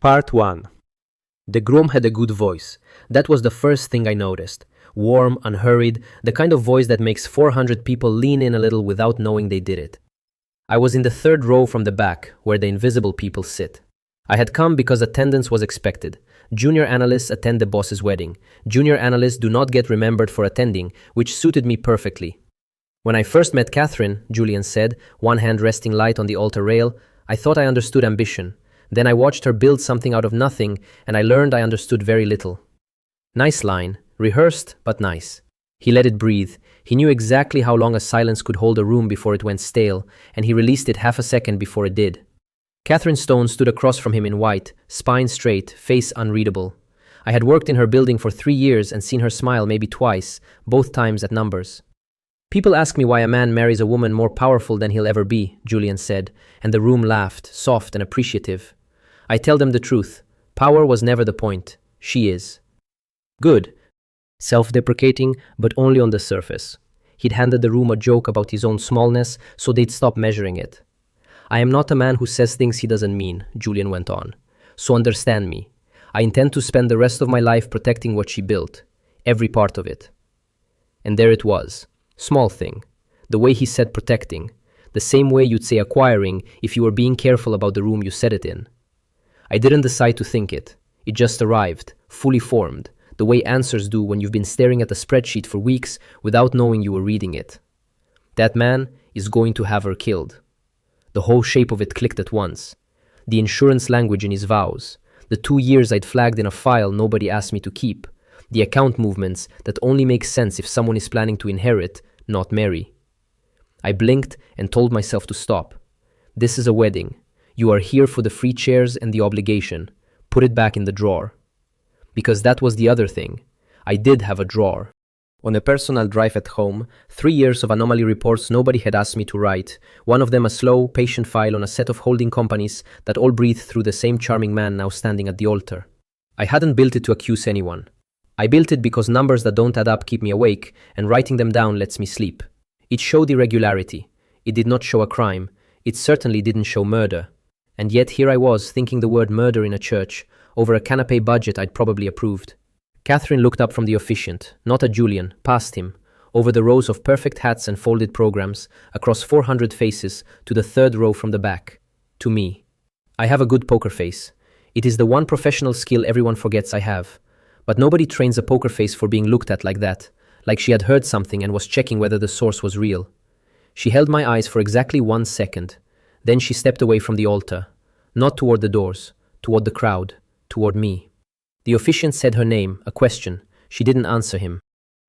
Part 1. The groom had a good voice. That was the first thing I noticed. Warm, unhurried, the kind of voice that makes 400 people lean in a little without knowing they did it. I was in the third row from the back, where the invisible people sit. I had come because attendance was expected. Junior analysts attend the boss's wedding. Junior analysts do not get remembered for attending, which suited me perfectly. When I first met Catherine, Julian said, one hand resting light on the altar rail, I thought I understood ambition. Then I watched her build something out of nothing, and I learned I understood very little. Nice line, rehearsed, but nice. He let it breathe. He knew exactly how long a silence could hold a room before it went stale, and he released it half a second before it did. Catherine Stone stood across from him in white, spine straight, face unreadable. I had worked in her building for 3 years and seen her smile maybe twice, both times at numbers. People ask me why a man marries a woman more powerful than he'll ever be, Julian said, and the room laughed, soft and appreciative. I tell them the truth. Power was never the point. She is. Good. Self-deprecating, but only on the surface. He'd handed the room a joke about his own smallness, so they'd stop measuring it. I am not a man who says things he doesn't mean, Julian went on. So understand me. I intend to spend the rest of my life protecting what she built. Every part of it. And there it was. Small thing. The way he said protecting. The same way you'd say acquiring if you were being careful about the room you set it in. I didn't decide to think it. It just arrived, fully formed, the way answers do when you've been staring at a spreadsheet for weeks without knowing you were reading it. That man is going to have her killed. The whole shape of it clicked at once. The insurance language in his vows. The 2 years I'd flagged in a file nobody asked me to keep. The account movements that only make sense if someone is planning to inherit, not marry. I blinked and told myself to stop. This is a wedding. You are here for the free chairs and the obligation. Put it back in the drawer. Because that was the other thing. I did have a drawer. On a personal drive at home, 3 years of anomaly reports nobody had asked me to write, one of them a slow, patient file on a set of holding companies that all breathed through the same charming man now standing at the altar. I hadn't built it to accuse anyone. I built it because numbers that don't add up keep me awake, and writing them down lets me sleep. It showed irregularity. It did not show a crime. It certainly didn't show murder. And yet here I was thinking the word murder in a church, over a canapé budget I'd probably approved. Catherine looked up from the officiant, not at Julian, past him, over the rows of perfect hats and folded programs, across 400 faces, to the third row from the back. To me. I have a good poker face. It is the one professional skill everyone forgets I have. But nobody trains a poker face for being looked at like that, like she had heard something and was checking whether the source was real. She held my eyes for exactly 1 second. Then she stepped away from the altar, not toward the doors, toward the crowd, toward me. The officiant said her name, a question. She didn't answer him.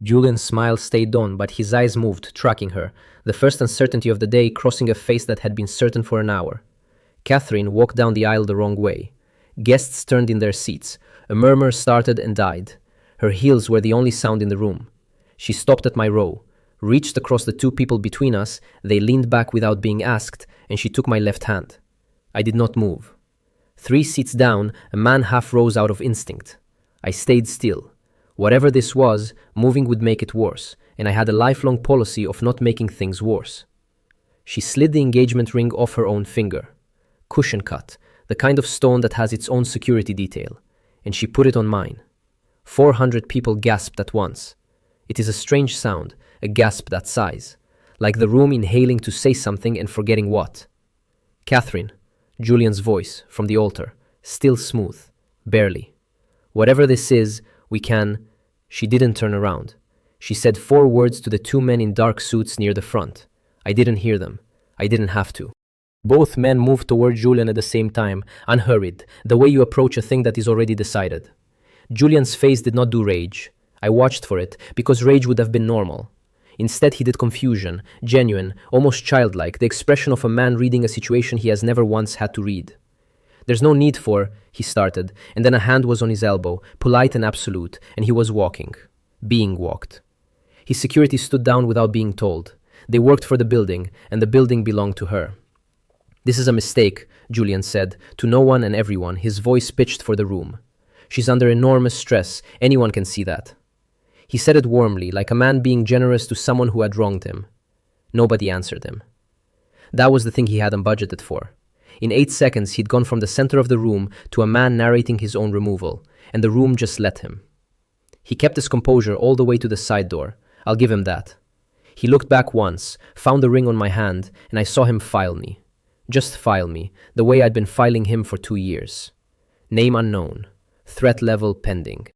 Julian's smile stayed on, but his eyes moved, tracking her, the first uncertainty of the day crossing a face that had been certain for an hour. Catherine walked down the aisle the wrong way. Guests turned in their seats. A murmur started and died. Her heels were the only sound in the room. She stopped at my row, reached across the 2 people between us, they leaned back without being asked, and she took my left hand. I did not move. 3 seats down, a man half rose out of instinct. I stayed still. Whatever this was, moving would make it worse, and I had a lifelong policy of not making things worse. She slid the engagement ring off her own finger. Cushion cut, the kind of stone that has its own security detail, and she put it on mine. 400 people gasped at once. It is a strange sound, a gasp that size, like the room inhaling to say something and forgetting what. Catherine. Julian's voice, from the altar, still smooth, barely. Whatever this is, we can... She didn't turn around. She said 4 words to the 2 men in dark suits near the front. I didn't hear them. I didn't have to. Both men moved toward Julian at the same time, unhurried, the way you approach a thing that is already decided. Julian's face did not do rage. I watched for it, because rage would have been normal. Instead, he did confusion, genuine, almost childlike, the expression of a man reading a situation he has never once had to read. There's no need for, he started, and then a hand was on his elbow, polite and absolute, and he was walking. Being walked. His security stood down without being told. They worked for the building, and the building belonged to her. This is a mistake, Julian said, to no one and everyone, his voice pitched for the room. She's under enormous stress, anyone can see that. He said it warmly, like a man being generous to someone who had wronged him. Nobody answered him. That was the thing he hadn't budgeted for. In 8 seconds, he'd gone from the center of the room to a man narrating his own removal, and the room just let him. He kept his composure all the way to the side door. I'll give him that. He looked back once, found the ring on my hand, and I saw him file me. Just file me, the way I'd been filing him for 2 years. Name unknown. Threat level pending.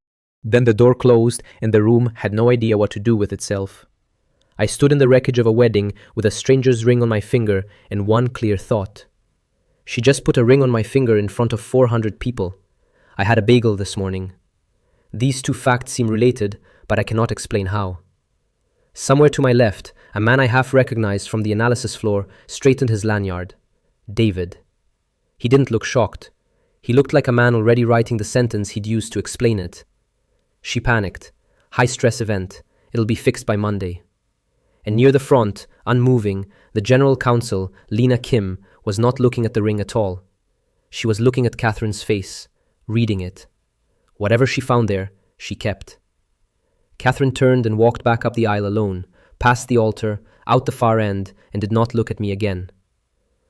Then the door closed, and the room had no idea what to do with itself. I stood in the wreckage of a wedding with a stranger's ring on my finger and one clear thought. She just put a ring on my finger in front of 400 people. I had a bagel this morning. These two facts seem related, but I cannot explain how. Somewhere to my left, a man I half recognized from the analysis floor straightened his lanyard. David. He didn't look shocked. He looked like a man already writing the sentence he'd use to explain it. She panicked. High-stress event. It'll be fixed by Monday. And near the front, unmoving, the General Counsel, Lena Kim, was not looking at the ring at all. She was looking at Catherine's face, reading it. Whatever she found there, she kept. Catherine turned and walked back up the aisle alone, past the altar, out the far end, and did not look at me again.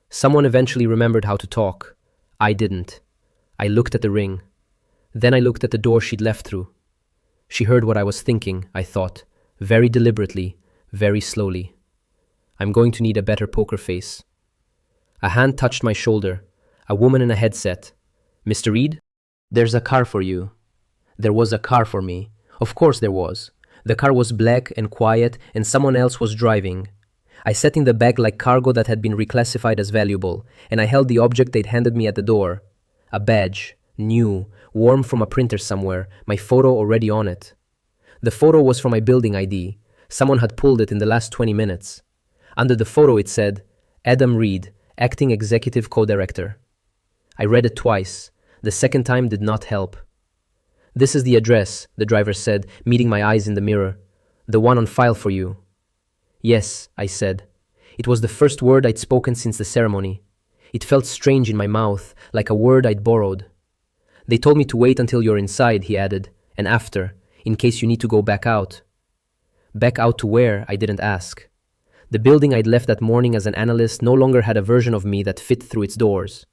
Someone eventually remembered how to talk. I didn't. I looked at the ring. Then I looked at the door she'd left through. She heard what I was thinking, I thought, very deliberately, very slowly. I'm going to need a better poker face. A hand touched my shoulder. A woman in a headset. Mr. Reed? There's a car for you. There was a car for me. Of course there was. The car was black and quiet, and someone else was driving. I sat in the bag like cargo that had been reclassified as valuable, and I held the object they'd handed me at the door. A badge, new, warm from a printer somewhere, my photo already on it. The photo was from my building ID. Someone had pulled it in the last 20 minutes. Under the photo it said, Adam Reed, Acting Executive Co-Director. I read it twice. The second time did not help. This is the address, the driver said, meeting my eyes in the mirror. The one on file for you. Yes, I said. It was the first word I'd spoken since the ceremony. It felt strange in my mouth, like a word I'd borrowed. They told me to wait until you're inside, he added, and after, in case you need to go back out. Back out to where, I didn't ask. The building I'd left that morning as an analyst no longer had a version of me that fit through its doors.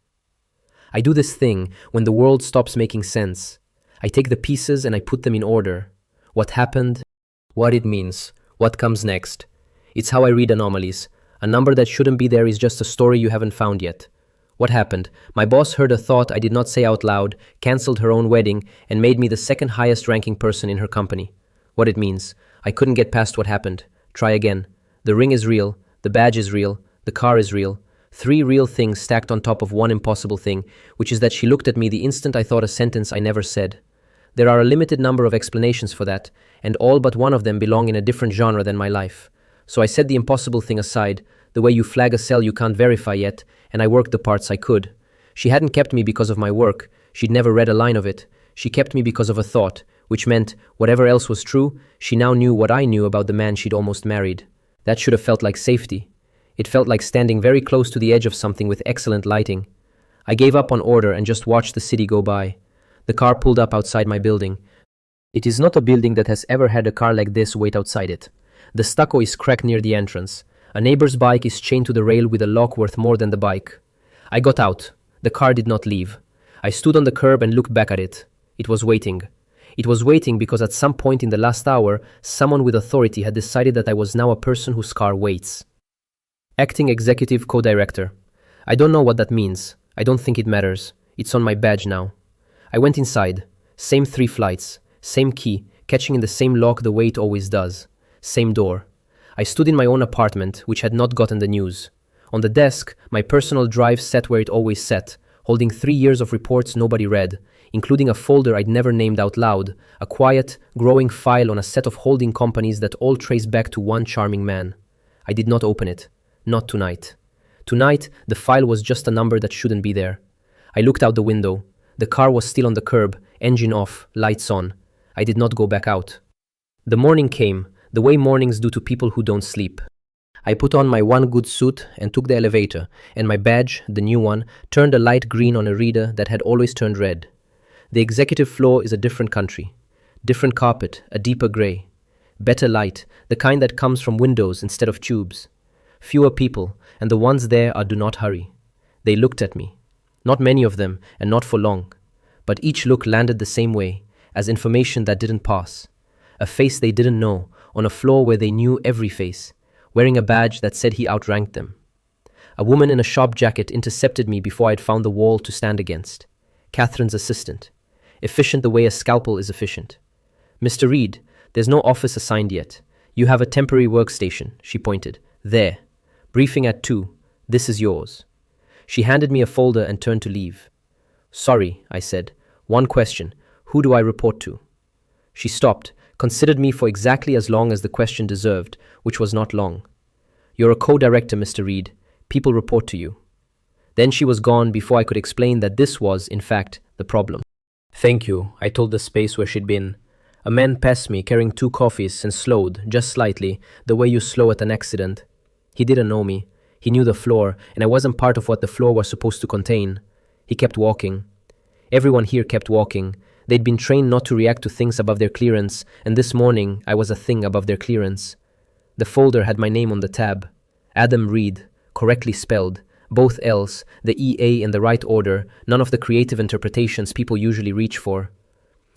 I do this thing when the world stops making sense. I take the pieces and I put them in order. What happened, what it means, what comes next. It's how I read anomalies. A number that shouldn't be there is just a story you haven't found yet. What happened? My boss heard a thought I did not say out loud, cancelled her own wedding, and made me the second highest ranking person in her company. What it means. I couldn't get past what happened. Try again. The ring is real, the badge is real, the car is real. 3 real things stacked on top of one impossible thing, which is that she looked at me the instant I thought a sentence I never said. There are a limited number of explanations for that, and all but one of them belong in a different genre than my life. So I set the impossible thing aside, the way you flag a cell you can't verify yet, and I worked the parts I could. She hadn't kept me because of my work. She'd never read a line of it. She kept me because of a thought, which meant, whatever else was true, she now knew what I knew about the man she'd almost married. That should have felt like safety. It felt like standing very close to the edge of something with excellent lighting. I gave up on order and just watched the city go by. The car pulled up outside my building. It is not a building that has ever had a car like this wait outside it. The stucco is cracked near the entrance. A neighbor's bike is chained to the rail with a lock worth more than the bike. I got out. The car did not leave. I stood on the curb and looked back at it. It was waiting. It was waiting because at some point in the last hour, someone with authority had decided that I was now a person whose car waits. Acting Executive Co-Director. I don't know what that means. I don't think it matters. It's on my badge now. I went inside. Same 3 flights. Same key, catching in the same lock the way it always does. Same door. I stood in my own apartment, which had not gotten the news. On the desk, my personal drive sat where it always sat, holding 3 years of reports nobody read, including a folder I'd never named out loud, a quiet, growing file on a set of holding companies that all trace back to one charming man. I did not open it. Not tonight. Tonight, the file was just a number that shouldn't be there. I looked out the window. The car was still on the curb, engine off, lights on. I did not go back out. The morning came, the way mornings do to people who don't sleep. I put on my one good suit and took the elevator, and my badge, the new one, turned a light green on a reader that had always turned red. The executive floor is a different country. Different carpet, a deeper gray. Better light, the kind that comes from windows instead of tubes. Fewer people, and the ones there are do not hurry. They looked at me. Not many of them, and not for long. But each look landed the same way, as information that didn't pass. A face they didn't know, on a floor where they knew every face, wearing a badge that said he outranked them. A woman in a sharp jacket intercepted me before I'd found the wall to stand against. Catherine's assistant. Efficient the way a scalpel is efficient. "Mr. Reed, there's no office assigned yet. You have a temporary workstation," she pointed. "There. Briefing at 2. This is yours." She handed me a folder and turned to leave. "Sorry," I said. "One question. Who do I report to?" She stopped, considered me for exactly as long as the question deserved, which was not long. "You're a co-director, Mr. Reed. People report to you." Then she was gone before I could explain that this was, in fact, the problem. "Thank you," I told the space where she'd been. A man passed me carrying 2 coffees and slowed, just slightly, the way you slow at an accident. He didn't know me. He knew the floor, and I wasn't part of what the floor was supposed to contain. He kept walking. Everyone here kept walking. They'd been trained not to react to things above their clearance, and this morning I was a thing above their clearance. The folder had my name on the tab. Adam Reed, correctly spelled, both L's, the EA in the right order, none of the creative interpretations people usually reach for.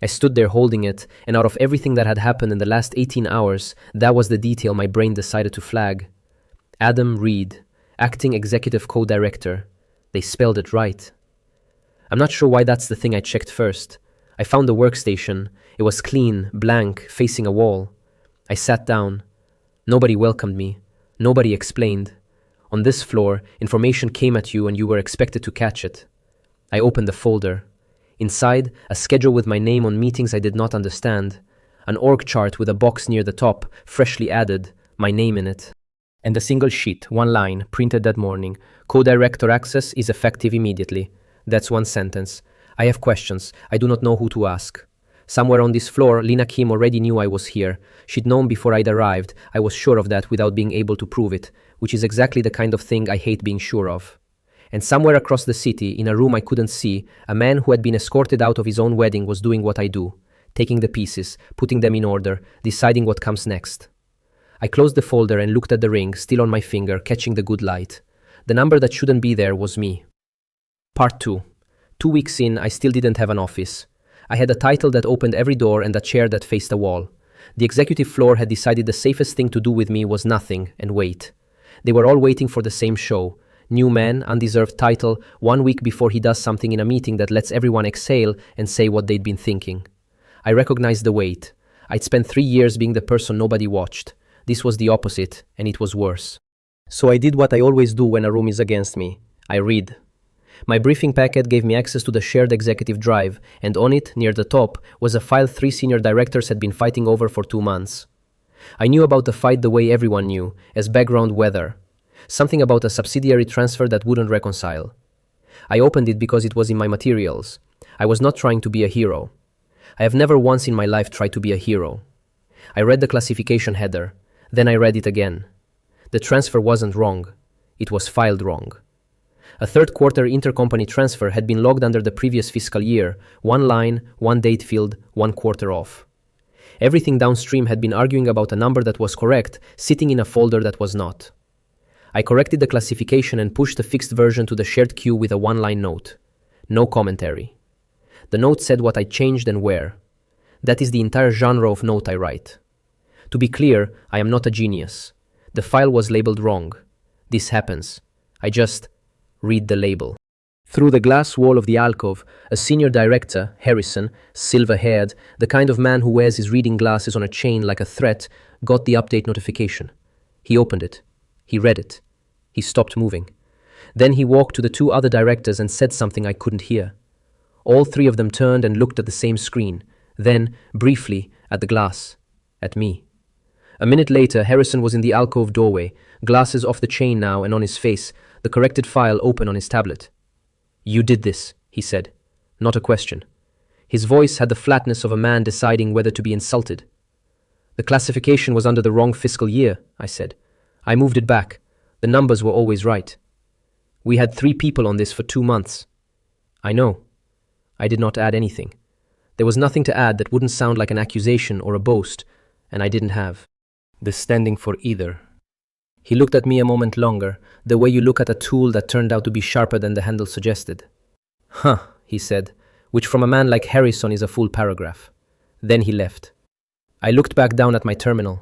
I stood there holding it, and out of everything that had happened in the last 18 hours, that was the detail my brain decided to flag. Adam Reed, acting executive co-director. They spelled it right. I'm not sure why that's the thing I checked first. I found the workstation. It was clean, blank, facing a wall. I sat down. Nobody welcomed me. Nobody explained. On this floor, information came at you and you were expected to catch it. I opened the folder. Inside, a schedule with my name on meetings I did not understand. An org chart with a box near the top, freshly added, my name in it. And a single sheet, 1 line, printed that morning. Co-director access is effective immediately. That's 1 sentence. I have questions. I do not know who to ask. Somewhere on this floor, Lina Kim already knew I was here. She'd known before I'd arrived. I was sure of that without being able to prove it, which is exactly the kind of thing I hate being sure of. And somewhere across the city, in a room I couldn't see, a man who had been escorted out of his own wedding was doing what I do, taking the pieces, putting them in order, deciding what comes next. I closed the folder and looked at the ring, still on my finger, catching the good light. The number that shouldn't be there was me. Part 2. 2 weeks in, I still didn't have an office. I had a title that opened every door and a chair that faced a wall. The executive floor had decided the safest thing to do with me was nothing and wait. They were all waiting for the same show. New man, undeserved title, 1 week before he does something in a meeting that lets everyone exhale and say what they'd been thinking. I recognized the wait. I'd spent 3 years being the person nobody watched. This was the opposite, and it was worse. So I did what I always do when a room is against me. I read. My briefing packet gave me access to the shared executive drive, and on it, near the top, was a file 3 senior directors had been fighting over for 2 months. I knew about the fight the way everyone knew, as background weather. Something about a subsidiary transfer that wouldn't reconcile. I opened it because it was in my materials. I was not trying to be a hero. I have never once in my life tried to be a hero. I read the classification header. Then I read it again. The transfer wasn't wrong. It was filed wrong. A third-quarter intercompany transfer had been logged under the previous fiscal year, 1 line, 1 date field, 1 quarter off. Everything downstream had been arguing about a number that was correct, sitting in a folder that was not. I corrected the classification and pushed the fixed version to the shared queue with a 1-line note. No commentary. The note said what I changed and where. That is the entire genre of note I write. To be clear, I am not a genius. The file was labeled wrong. This happens. I just read the label. Through the glass wall of the alcove, a senior director, Harrison, silver-haired, the kind of man who wears his reading glasses on a chain like a threat, got the update notification. He opened it. He read it. He stopped moving. Then he walked to the 2 other directors and said something I couldn't hear. All 3 of them turned and looked at the same screen. Then, briefly, at the glass. At me. A minute later, Harrison was in the alcove doorway, glasses off the chain now and on his face, the corrected file open on his tablet. "You did this," he said. Not a question. His voice had the flatness of a man deciding whether to be insulted. "The classification was under the wrong fiscal year," I said. "I moved it back. The numbers were always right. We had 3 people on this for 2 months." "I know." I did not add anything. There was nothing to add that wouldn't sound like an accusation or a boast, and I didn't have the standing for either. He looked at me a moment longer, the way you look at a tool that turned out to be sharper than the handle suggested. Huh, he said, which from a man like Harrison is a full paragraph. Then he left. I looked back down at my terminal.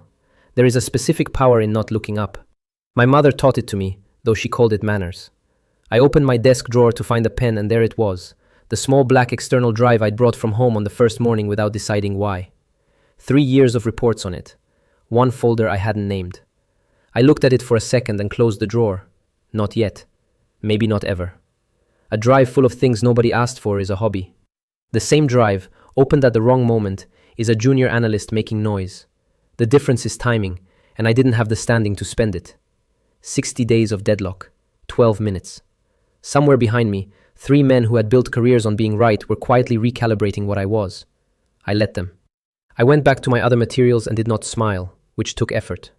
There is a specific power in not looking up. My mother taught it to me, though she called it manners. I opened my desk drawer to find a pen, and there it was, the small black external drive I'd brought from home on the first morning without deciding why. 3 years of reports on it. One folder I hadn't named. I looked at it for a second and closed the drawer. Not yet. Maybe not ever. A drive full of things nobody asked for is a hobby. The same drive, opened at the wrong moment, is a junior analyst making noise. The difference is timing, and I didn't have the standing to spend it. 60 days of deadlock. 12 minutes. Somewhere behind me, 3 men who had built careers on being right were quietly recalibrating what I was. I let them. I went back to my other materials and did not smile, which took effort.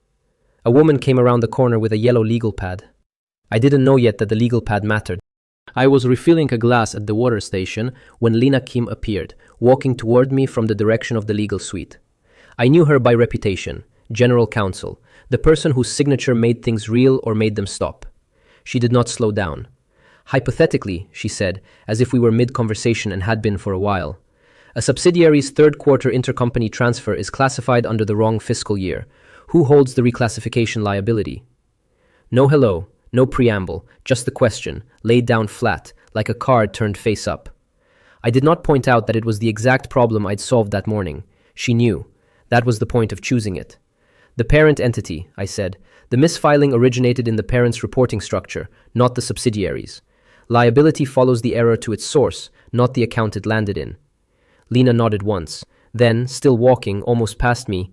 A woman came around the corner with a yellow legal pad. I didn't know yet that the legal pad mattered. I was refilling a glass at the water station when Lena Kim appeared, walking toward me from the direction of the legal suite. I knew her by reputation, General Counsel, the person whose signature made things real or made them stop. She did not slow down. Hypothetically, she said, as if we were mid-conversation and had been for a while, a subsidiary's third-quarter intercompany transfer is classified under the wrong fiscal year. Who holds the reclassification liability? No hello, no preamble, just the question, laid down flat, like a card turned face up. I did not point out that it was the exact problem I'd solved that morning. She knew. That was the point of choosing it. The parent entity, I said. The misfiling originated in the parent's reporting structure, not the subsidiaries. Liability follows the error to its source, not the account it landed in. Lena nodded once. Then, still walking, almost past me,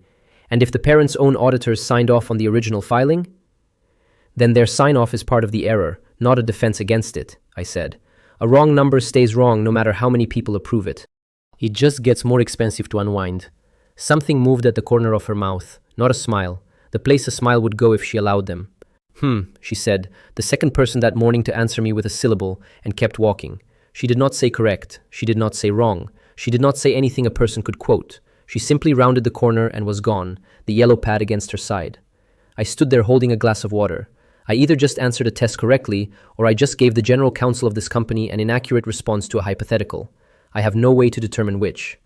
and if the parent's own auditors signed off on the original filing? Then their sign-off is part of the error, not a defense against it, I said. A wrong number stays wrong no matter how many people approve it. It just gets more expensive to unwind. Something moved at the corner of her mouth, not a smile, the place a smile would go if she allowed them. She said, the second person that morning to answer me with a syllable, and kept walking. She did not say correct, she did not say wrong, she did not say anything a person could quote. She simply rounded the corner and was gone, the yellow pad against her side. I stood there holding a glass of water. I either just answered a test correctly, or I just gave the general counsel of this company an inaccurate response to a hypothetical. I have no way to determine which.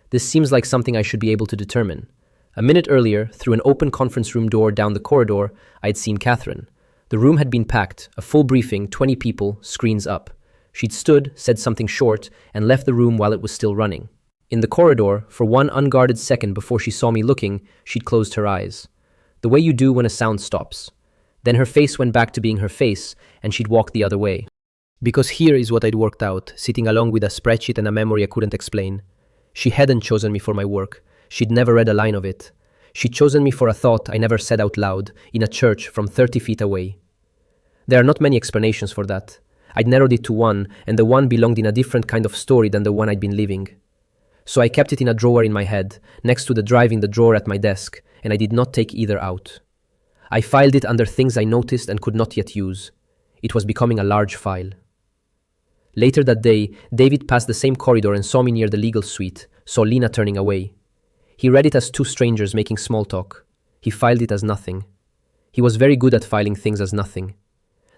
This seems like something I should be able to determine. A minute earlier, through an open conference room door down the corridor, I had seen Catherine. The room had been packed, a full briefing, 20 people, screens up. She'd stood, said something short, and left the room while it was still running. In the corridor, for one unguarded second before she saw me looking, she'd closed her eyes. The way you do when a sound stops. Then her face went back to being her face, and she'd walk the other way. Because here is what I'd worked out, sitting along with a spreadsheet and a memory I couldn't explain. She hadn't chosen me for my work. She'd never read a line of it. She'd chosen me for a thought I never said out loud, in a church from 30 feet away. There are not many explanations for that. I'd narrowed it to one, and the one belonged in a different kind of story than the one I'd been living. So I kept it in a drawer in my head, next to the drive in the drawer at my desk, and I did not take either out. I filed it under things I noticed and could not yet use. It was becoming a large file. Later that day, David passed the same corridor and saw me near the legal suite, saw Lena turning away. He read it as two strangers making small talk. He filed it as nothing. He was very good at filing things as nothing.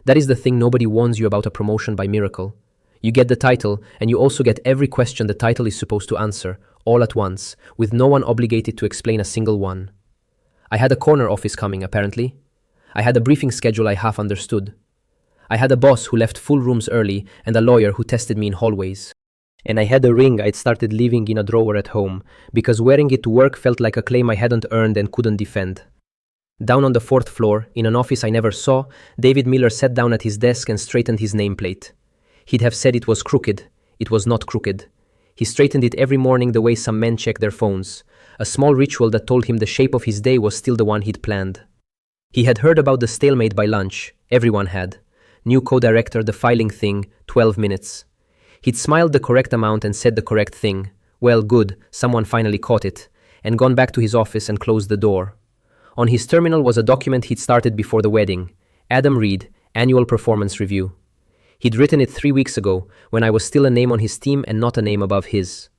That is the thing nobody warns you about a promotion by miracle. You get the title, and you also get every question the title is supposed to answer, all at once, with no one obligated to explain a single one. I had a corner office coming, apparently. I had a briefing schedule I half understood. I had a boss who left full rooms early and a lawyer who tested me in hallways. And I had a ring I'd started leaving in a drawer at home, because wearing it to work felt like a claim I hadn't earned and couldn't defend. Down on the 4th floor, in an office I never saw, David Miller sat down at his desk and straightened his nameplate. He'd have said it was crooked. It was not crooked. He straightened it every morning the way some men check their phones, a small ritual that told him the shape of his day was still the one he'd planned. He had heard about the stalemate by lunch. Everyone had. New co-director, the filing thing, 12 minutes. He'd smiled the correct amount and said the correct thing. Well, good, someone finally caught it, and gone back to his office and closed the door. On his terminal was a document he'd started before the wedding. Adam Reed, Annual Performance Review. He'd written it 3 weeks ago, when I was still a name on his team and not a name above his.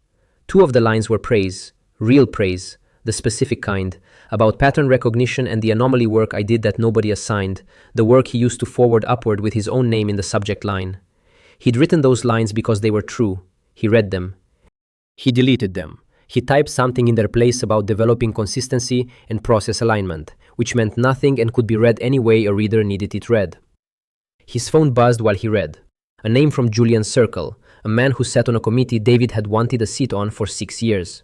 2 of the lines were praise, real praise, the specific kind, about pattern recognition and the anomaly work I did that nobody assigned, the work he used to forward upward with his own name in the subject line. He'd written those lines because they were true. He read them. He deleted them. He typed something in their place about developing consistency and process alignment, which meant nothing and could be read any way a reader needed it read. His phone buzzed while he read. A name from Julian's circle, a man who sat on a committee David had wanted a seat on for 6 years.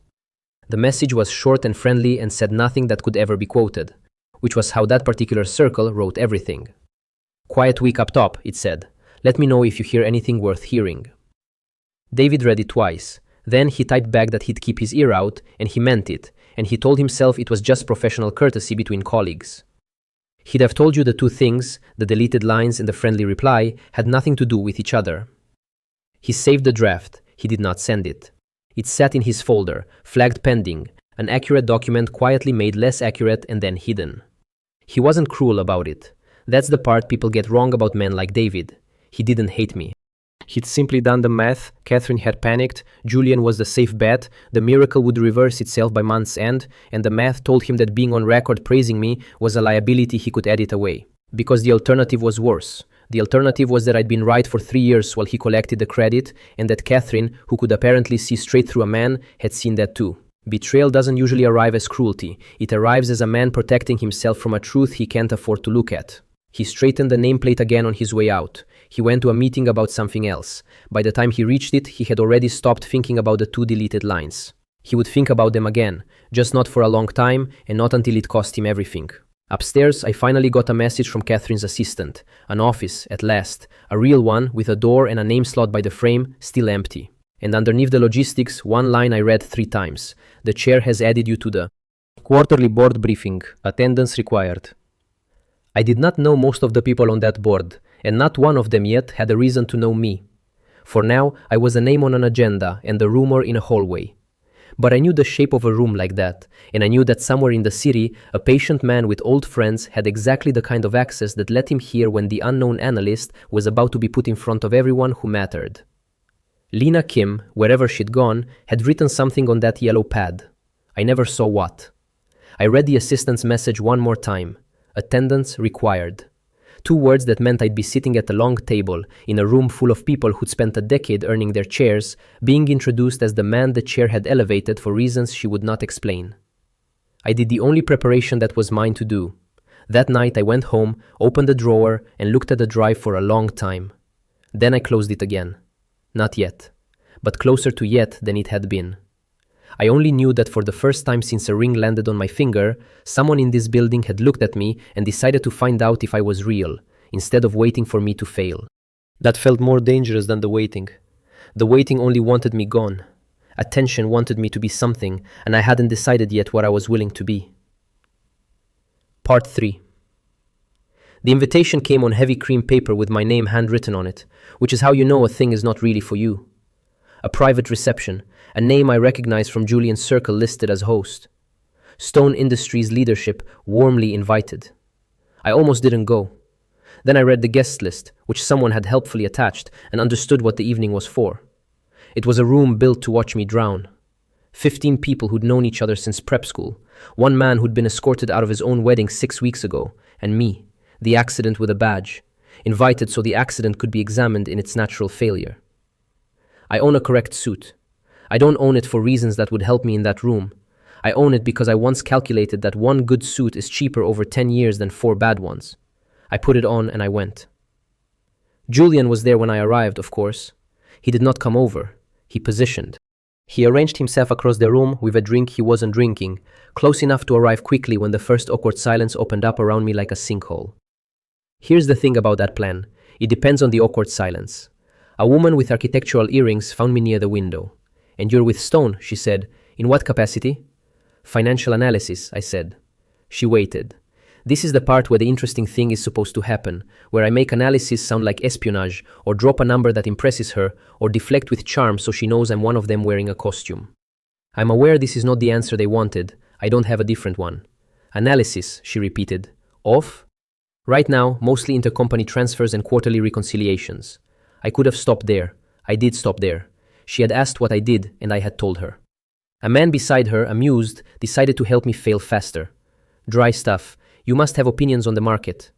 The message was short and friendly and said nothing that could ever be quoted, which was how that particular circle wrote everything. "Quiet week up top," it said. "Let me know if you hear anything worth hearing." David read it twice. Then he typed back that he'd keep his ear out, and he meant it, and he told himself it was just professional courtesy between colleagues. He'd have told you the two things, the deleted lines and the friendly reply, had nothing to do with each other. He saved the draft. He did not send it. It sat in his folder, flagged pending, an accurate document quietly made less accurate and then hidden. He wasn't cruel about it. That's the part people get wrong about men like David. He didn't hate me. He'd simply done the math, Catherine had panicked, Julian was the safe bet, the miracle would reverse itself by month's end, and the math told him that being on record praising me was a liability he could edit away. Because the alternative was worse. The alternative was that I'd been right for 3 years while he collected the credit, and that Catherine, who could apparently see straight through a man, had seen that too. Betrayal doesn't usually arrive as cruelty. It arrives as a man protecting himself from a truth he can't afford to look at. He straightened the nameplate again on his way out. He went to a meeting about something else. By the time he reached it, he had already stopped thinking about the 2 deleted lines. He would think about them again, just not for a long time, and not until it cost him everything. Upstairs, I finally got a message from Catherine's assistant. An office, at last. A real one, with a door and a name slot by the frame, still empty. And underneath the logistics, one line I read 3 times. "The chair has added you to the quarterly board briefing. Attendance required." I did not know most of the people on that board, and not one of them yet had a reason to know me. For now, I was a name on an agenda and a rumor in a hallway. But I knew the shape of a room like that, and I knew that somewhere in the city, a patient man with old friends had exactly the kind of access that let him hear when the unknown analyst was about to be put in front of everyone who mattered. Lena Kim, wherever she'd gone, had written something on that yellow pad. I never saw what. I read the assistant's message one more time. Attendance required. 2 words that meant I'd be sitting at a long table in a room full of people who'd spent a decade earning their chairs, being introduced as the man the chair had elevated for reasons she would not explain. I did the only preparation that was mine to do. That night I went home, opened the drawer, and looked at the drive for a long time. Then I closed it again. Not yet, but closer to yet than it had been. I only knew that for the first time since a ring landed on my finger, someone in this building had looked at me and decided to find out if I was real, instead of waiting for me to fail. That felt more dangerous than the waiting. The waiting only wanted me gone. Attention wanted me to be something, and I hadn't decided yet what I was willing to be. Part 3. The invitation came on heavy cream paper with my name handwritten on it, which is how you know a thing is not really for you. A private reception, a name I recognized from Julian's circle listed as host. Stone Industries leadership warmly invited. I almost didn't go. Then I read the guest list, which someone had helpfully attached, and understood what the evening was for. It was a room built to watch me drown. 15 people who'd known each other since prep school. One man who'd been escorted out of his own wedding 6 weeks ago, and me, the accident with a badge, invited so the accident could be examined in its natural failure. I own a correct suit. I don't own it for reasons that would help me in that room. I own it because I once calculated that 1 good suit is cheaper over 10 years than 4 bad ones. I put it on and I went. Julian was there when I arrived, of course. He did not come over. He positioned. He arranged himself across the room with a drink he wasn't drinking, close enough to arrive quickly when the first awkward silence opened up around me like a sinkhole. Here's the thing about that plan. It depends on the awkward silence. A woman with architectural earrings found me near the window. "And you're with Stone," she said. "In what capacity?" "Financial analysis," I said. She waited. This is the part where the interesting thing is supposed to happen, where I make analysis sound like espionage, or drop a number that impresses her, or deflect with charm so she knows I'm one of them wearing a costume. I'm aware this is not the answer they wanted. I don't have a different one. "Analysis," she repeated. "Of?" "Right now, mostly intercompany transfers and quarterly reconciliations." I could have stopped there. I did stop there. She had asked what I did, and I had told her. A man beside her, amused, decided to help me fail faster. Dry stuff. You must have opinions on the market.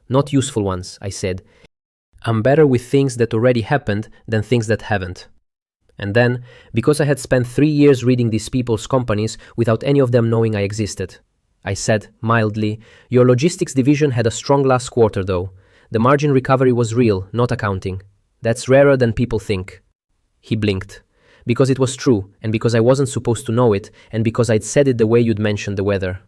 Not useful ones, I said. I'm better with things that already happened than things that haven't. And then, because I had spent 3 years reading these people's companies without any of them knowing I existed, I said, mildly, your logistics division had a strong last quarter though. The margin recovery was real, not accounting. That's rarer than people think. He blinked. Because it was true, and because I wasn't supposed to know it, and because I'd said it the way you'd mentioned the weather.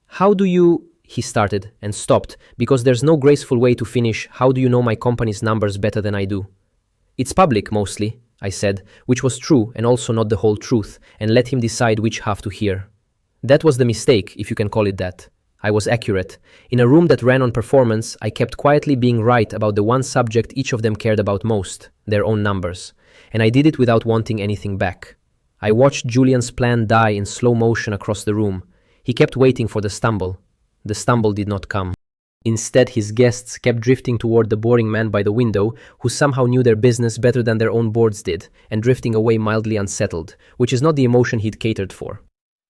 How do you... He started, and stopped, because there's no graceful way to finish, how do you know my company's numbers better than I do? It's public, mostly, I said, which was true and also not the whole truth, and let him decide which half to hear. That was the mistake, if you can call it that. I was accurate. In a room that ran on performance, I kept quietly being right about the one subject each of them cared about most, their own numbers. And I did it without wanting anything back. I watched Julian's plan die in slow motion across the room. He kept waiting for the stumble. The stumble did not come. Instead, his guests kept drifting toward the boring man by the window, who somehow knew their business better than their own boards did, and drifting away mildly unsettled, which is not the emotion he'd catered for.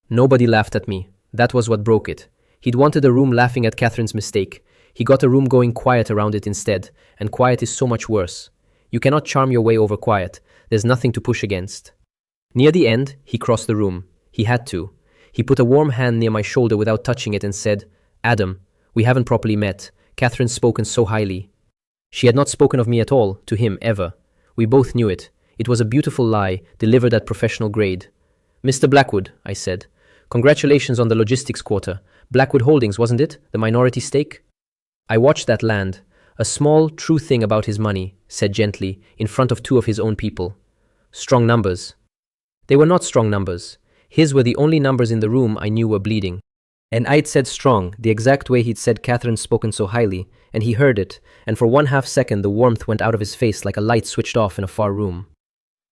Nobody laughed at me. That was what broke it. He'd wanted a room laughing at Catherine's mistake. He got a room going quiet around it instead, and quiet is so much worse. You cannot charm your way over quiet. There's nothing to push against. Near the end, he crossed the room. He had to. He put a warm hand near my shoulder without touching it and said, Adam, we haven't properly met. Catherine's spoken so highly. She had not spoken of me at all, to him, ever. We both knew it. It was a beautiful lie, delivered at professional grade. Mr. Blackwood, I said, congratulations on the logistics quarter. Blackwood Holdings, wasn't it? The minority stake? I watched that land. A small, true thing about his money, said gently, in front of 2 of his own people. Strong numbers. They were not strong numbers. His were the only numbers in the room I knew were bleeding. And I'd said strong, the exact way he'd said Catherine's spoken so highly, and he heard it, and for 1/2 second the warmth went out of his face like a light switched off in a far room.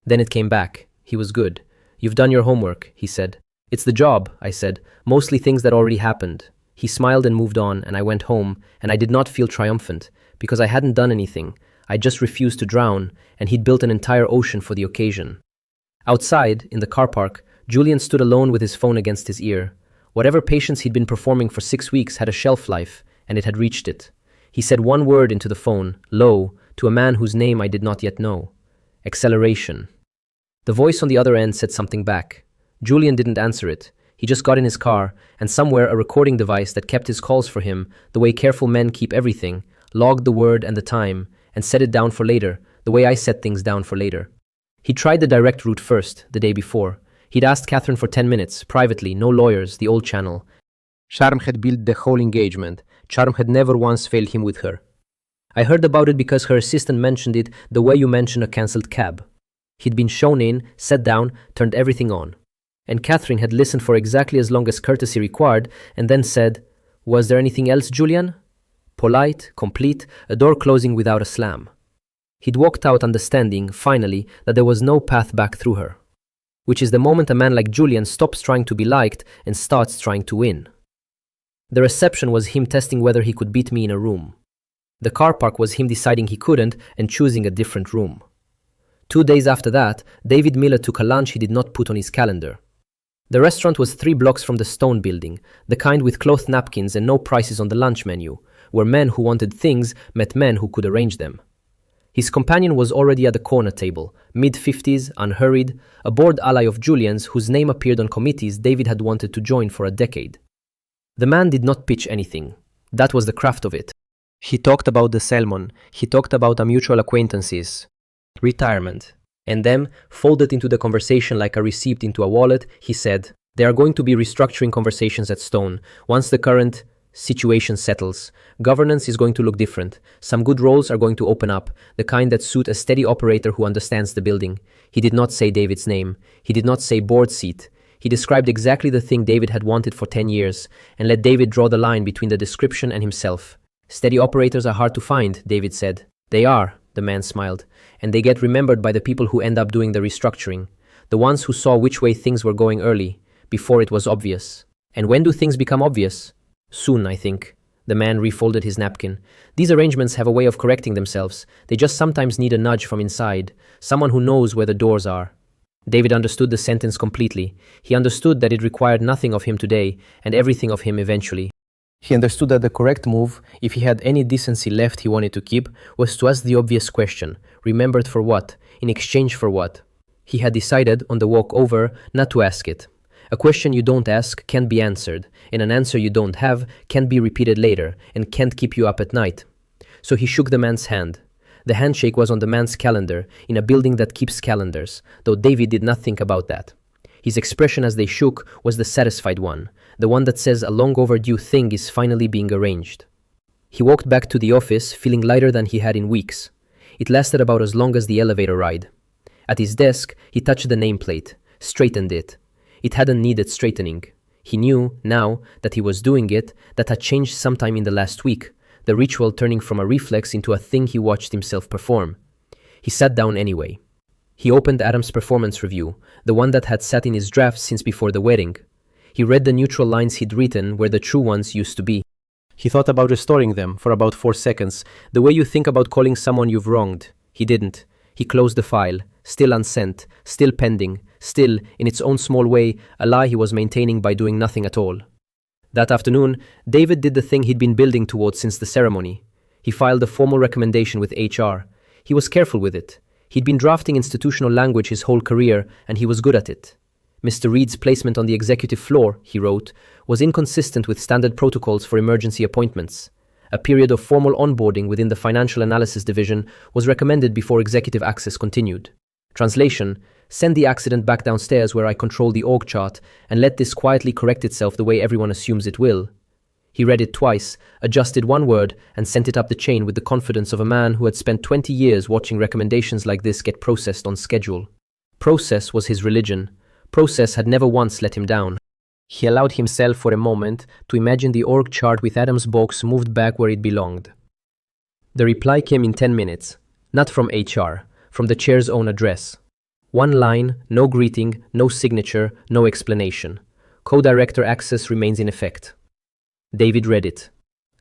Then it came back. He was good. You've done your homework, he said. It's the job, I said, mostly things that already happened. He smiled and moved on, and I went home, and I did not feel triumphant, because I hadn't done anything. I just refused to drown, and he'd built an entire ocean for the occasion. Outside, in the car park, Julian stood alone with his phone against his ear. Whatever patience he'd been performing for 6 weeks had a shelf life, and it had reached it. He said one word into the phone, low, to a man whose name I did not yet know. Acceleration. The voice on the other end said something back. Julian didn't answer it. He just got in his car, and somewhere a recording device that kept his calls for him, the way careful men keep everything, logged the word and the time, and set it down for later, the way I set things down for later. He tried the direct route first, the day before. He'd asked Catherine for 10 minutes, privately, no lawyers, the old channel. Charm had built the whole engagement. Charm had never once failed him with her. I heard about it because her assistant mentioned it the way you mention a cancelled cab. He'd been shown in, sat down, turned everything on. And Catherine had listened for exactly as long as courtesy required, and then said, Was there anything else, Julian? Polite, complete, a door closing without a slam. He'd walked out understanding, finally, that there was no path back through her. Which is the moment a man like Julian stops trying to be liked and starts trying to win. The reception was him testing whether he could beat me in a room. The car park was him deciding he couldn't and choosing a different room. 2 days after that, David Miller took a lunch he did not put on his calendar. The restaurant was 3 blocks from the Stone building, the kind with cloth napkins and no prices on the lunch menu, where men who wanted things met men who could arrange them. His companion was already at the corner table, mid-50s, unhurried, a bored ally of Julian's whose name appeared on committees David had wanted to join for a decade. The man did not pitch anything. That was the craft of it. He talked about the salmon, he talked about our mutual acquaintances, retirement, and then, folded into the conversation like a receipt into a wallet, he said, There are going to be restructuring conversations at Stone. Once the current situation settles, governance is going to look different. Some good roles are going to open up, the kind that suit a steady operator who understands the building. He did not say David's name. He did not say board seat. He described exactly the thing David had wanted for 10 years, and let David draw the line between the description and himself. Steady operators are hard to find, David said. They are, the man smiled, and they get remembered by the people who end up doing the restructuring, the ones who saw which way things were going early, before it was obvious. And when do things become obvious? Soon, I think. The man refolded his napkin. These arrangements have a way of correcting themselves. They just sometimes need a nudge from inside, someone who knows where the doors are. David understood the sentence completely. He understood that it required nothing of him today and everything of him eventually. He understood that the correct move, if he had any decency left he wanted to keep, was to ask the obvious question, remembered for what, in exchange for what. He had decided, on the walk over, not to ask it. A question you don't ask can't be answered, and an answer you don't have can't be repeated later and can't keep you up at night. So he shook the man's hand. The handshake was on the man's calendar, in a building that keeps calendars, though David did not think about that. His expression as they shook was the satisfied one, the one that says a long overdue thing is finally being arranged. He walked back to the office, feeling lighter than he had in weeks. It lasted about as long as the elevator ride. At his desk, he touched the nameplate, straightened it. It hadn't needed straightening. He knew, now, that he was doing it, that had changed sometime in the last week, the ritual turning from a reflex into a thing he watched himself perform. He sat down anyway. He opened Adam's performance review, the one that had sat in his drafts since before the wedding. He read the neutral lines he'd written where the true ones used to be. He thought about restoring them for about 4 seconds, the way you think about calling someone you've wronged. He didn't. He closed the file, still unsent, still pending, still, in its own small way, a lie he was maintaining by doing nothing at all. That afternoon, David did the thing he'd been building towards since the ceremony. He filed a formal recommendation with HR. He was careful with it. He'd been drafting institutional language his whole career, and he was good at it. Mr. Reed's placement on the executive floor, he wrote, was inconsistent with standard protocols for emergency appointments. A period of formal onboarding within the financial analysis division was recommended before executive access continued. Translation: send the accident back downstairs where I control the org chart and let this quietly correct itself the way everyone assumes it will. He read it twice, adjusted one word, and sent it up the chain with the confidence of a man who had spent 20 years watching recommendations like this get processed on schedule. Process was his religion. Process had never once let him down. He allowed himself for a moment to imagine the org chart with Adam's box moved back where it belonged. The reply came in 10 minutes, not from HR, from the chair's own address. One line, no greeting, no signature, no explanation. Co-director access remains in effect. David read it.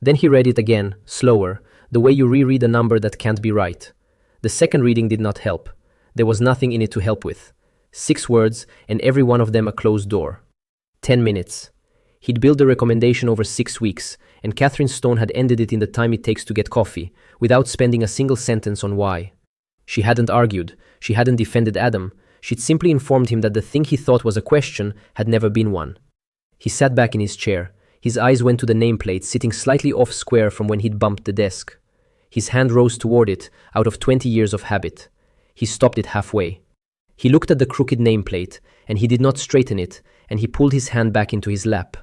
Then he read it again, slower, the way you reread a number that can't be right. The second reading did not help. There was nothing in it to help with. 6 words, and every one of them a closed door. 10 minutes. He'd built the recommendation over 6 weeks, and Catherine Stone had ended it in the time it takes to get coffee, without spending a single sentence on why. She hadn't argued. She hadn't defended Adam. She'd simply informed him that the thing he thought was a question had never been one. He sat back in his chair. His eyes went to the nameplate, sitting slightly off square from when he'd bumped the desk. His hand rose toward it, out of 20 years of habit. He stopped it halfway. He looked at the crooked nameplate, and he did not straighten it, and he pulled his hand back into his lap.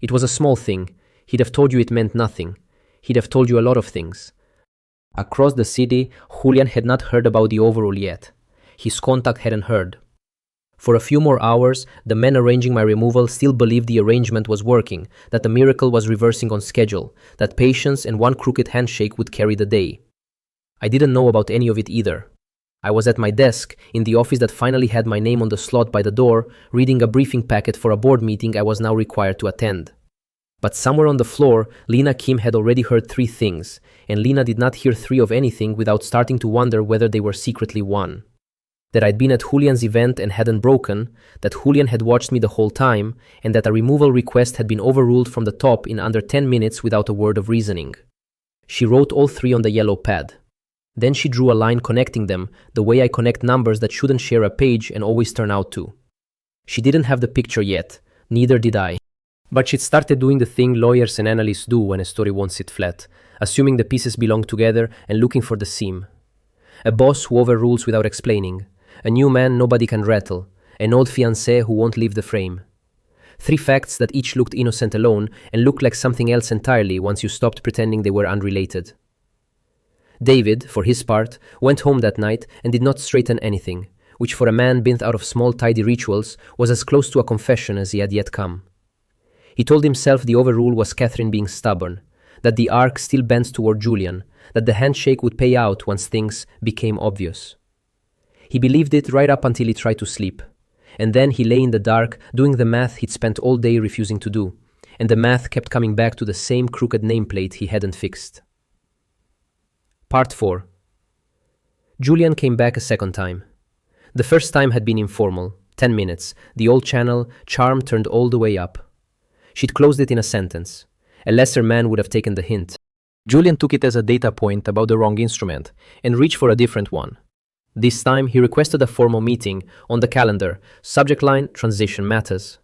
It was a small thing. He'd have told you it meant nothing. He'd have told you a lot of things. Across the city, Julian had not heard about the overrule yet. His contact hadn't heard. For a few more hours, the men arranging my removal still believed the arrangement was working, that the miracle was reversing on schedule, that patience and one crooked handshake would carry the day. I didn't know about any of it either. I was at my desk, in the office that finally had my name on the slot by the door, reading a briefing packet for a board meeting I was now required to attend. But somewhere on the floor, Lena Kim had already heard 3 things, and Lena did not hear 3 of anything without starting to wonder whether they were secretly 1. That I'd been at Julian's event and hadn't broken, that Julian had watched me the whole time, and that a removal request had been overruled from the top in under 10 minutes without a word of reasoning. She wrote all 3 on the yellow pad. Then she drew a line connecting them, the way I connect numbers that shouldn't share a page and always turn out to. She didn't have the picture yet, neither did I. But she'd started doing the thing lawyers and analysts do when a story won't sit flat, assuming the pieces belong together and looking for the seam. A boss who overrules without explaining. A new man nobody can rattle. An old fiancé who won't leave the frame. 3 facts that each looked innocent alone and looked like something else entirely once you stopped pretending they were unrelated. David, for his part, went home that night and did not straighten anything, which for a man built out of small tidy rituals was as close to a confession as he had yet come. He told himself the overrule was Catherine being stubborn, that the arc still bends toward Julian, that the handshake would pay out once things became obvious. He believed it right up until he tried to sleep. And then he lay in the dark, doing the math he'd spent all day refusing to do, and the math kept coming back to the same crooked nameplate he hadn't fixed. Part 4. Julian came back a second time. The first time had been informal, 10 minutes, the old channel, charm turned all the way up. She'd closed it in a sentence. A lesser man would have taken the hint. Julian took it as a data point about the wrong instrument and reached for a different one. This time, he requested a formal meeting on the calendar, subject line, transition matters.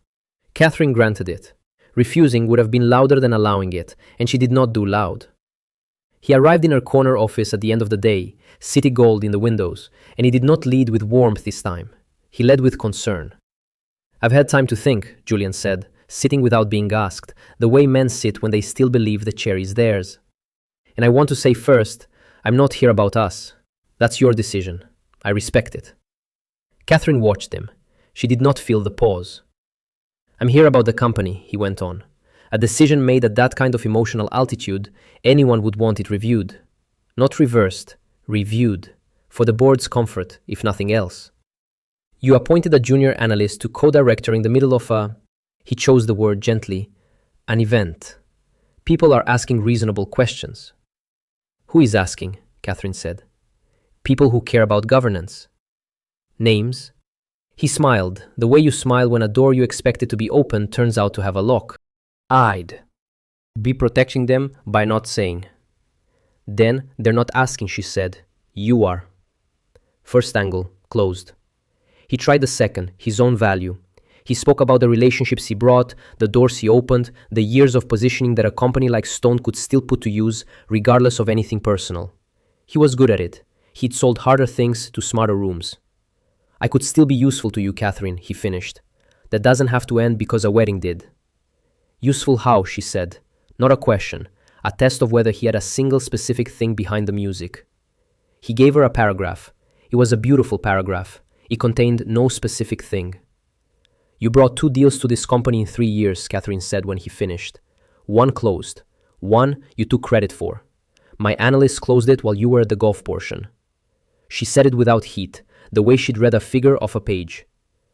Catherine granted it. Refusing would have been louder than allowing it, and she did not do loud. He arrived in her corner office at the end of the day, city gold in the windows, and he did not lead with warmth this time. He led with concern. "I've had time to think," Julian said, sitting without being asked, the way men sit when they still believe the chair is theirs. "And I want to say first, I'm not here about us. That's your decision. I respect it." Catherine watched him. She did not feel the pause. "I'm here about the company," he went on. "A decision made at that kind of emotional altitude, anyone would want it reviewed. Not reversed, reviewed. For the board's comfort, if nothing else. You appointed a junior analyst to co-director in the middle of a," he chose the word gently, "an event. People are asking reasonable questions." "Who is asking?" Catherine said. "People who care about governance." "Names?" He smiled, the way you smile when a door you expected to be open turns out to have a lock. "I'd be protecting them by not saying." "Then they're not asking," she said. "You are." First angle, closed. He tried the second, his own value. He spoke about the relationships he brought, the doors he opened, the years of positioning that a company like Stone could still put to use, regardless of anything personal. He was good at it. He'd sold harder things to smarter rooms. "I could still be useful to you, Catherine," he finished. "That doesn't have to end because a wedding did." "Useful how?" she said. Not a question, a test of whether he had a single specific thing behind the music. He gave her a paragraph. It was a beautiful paragraph. It contained no specific thing. "You brought 2 deals to this company in 3 years, Catherine said when he finished. "One closed. One you took credit for. My analyst closed it while you were at the golf portion." She said it without heat, the way she'd read a figure off a page.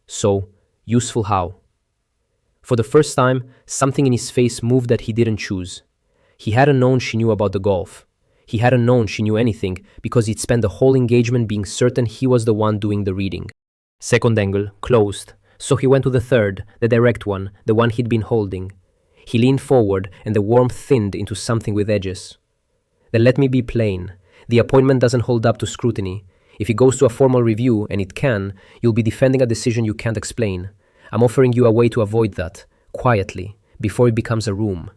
"So, useful how?" For the first time, something in his face moved that he didn't choose. He hadn't known she knew about the golf. He hadn't known she knew anything because he'd spent the whole engagement being certain he was the one doing the reading. Second angle, closed. So he went to the third, the direct one, the one he'd been holding. He leaned forward and the warmth thinned into something with edges. "Then let me be plain. The appointment doesn't hold up to scrutiny. If it goes to a formal review, and it can, you'll be defending a decision you can't explain. I'm offering you a way to avoid that, quietly, before it becomes a room."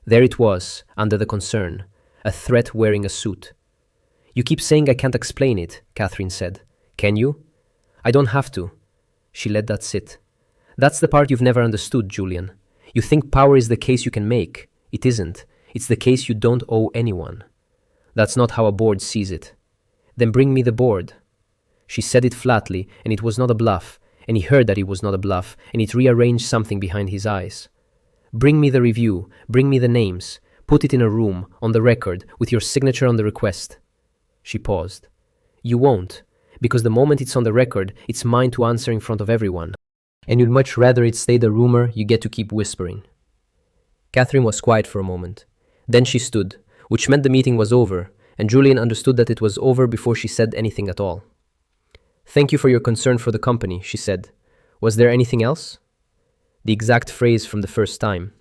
There it was, under the concern, a threat wearing a suit. "You keep saying I can't explain it," Catherine said. "Can you?" "I don't have to." She let that sit. "That's the part you've never understood, Julian. You think power is the case you can make. It isn't. It's the case you don't owe anyone. That's not how a board sees it." "Then bring me the board." She said it flatly, and it was not a bluff, and he heard that it was not a bluff, and it rearranged something behind his eyes. "Bring me the review, bring me the names, put it in a room, on the record, with your signature on the request." She paused. "You won't, because the moment it's on the record, it's mine to answer in front of everyone. And you'd much rather it stay the rumor you get to keep whispering." Catherine was quiet for a moment. Then she stood, which meant the meeting was over, and Julian understood that it was over before she said anything at all. "Thank you for your concern for the company," she said. "Was there anything else?" The exact phrase from the first time.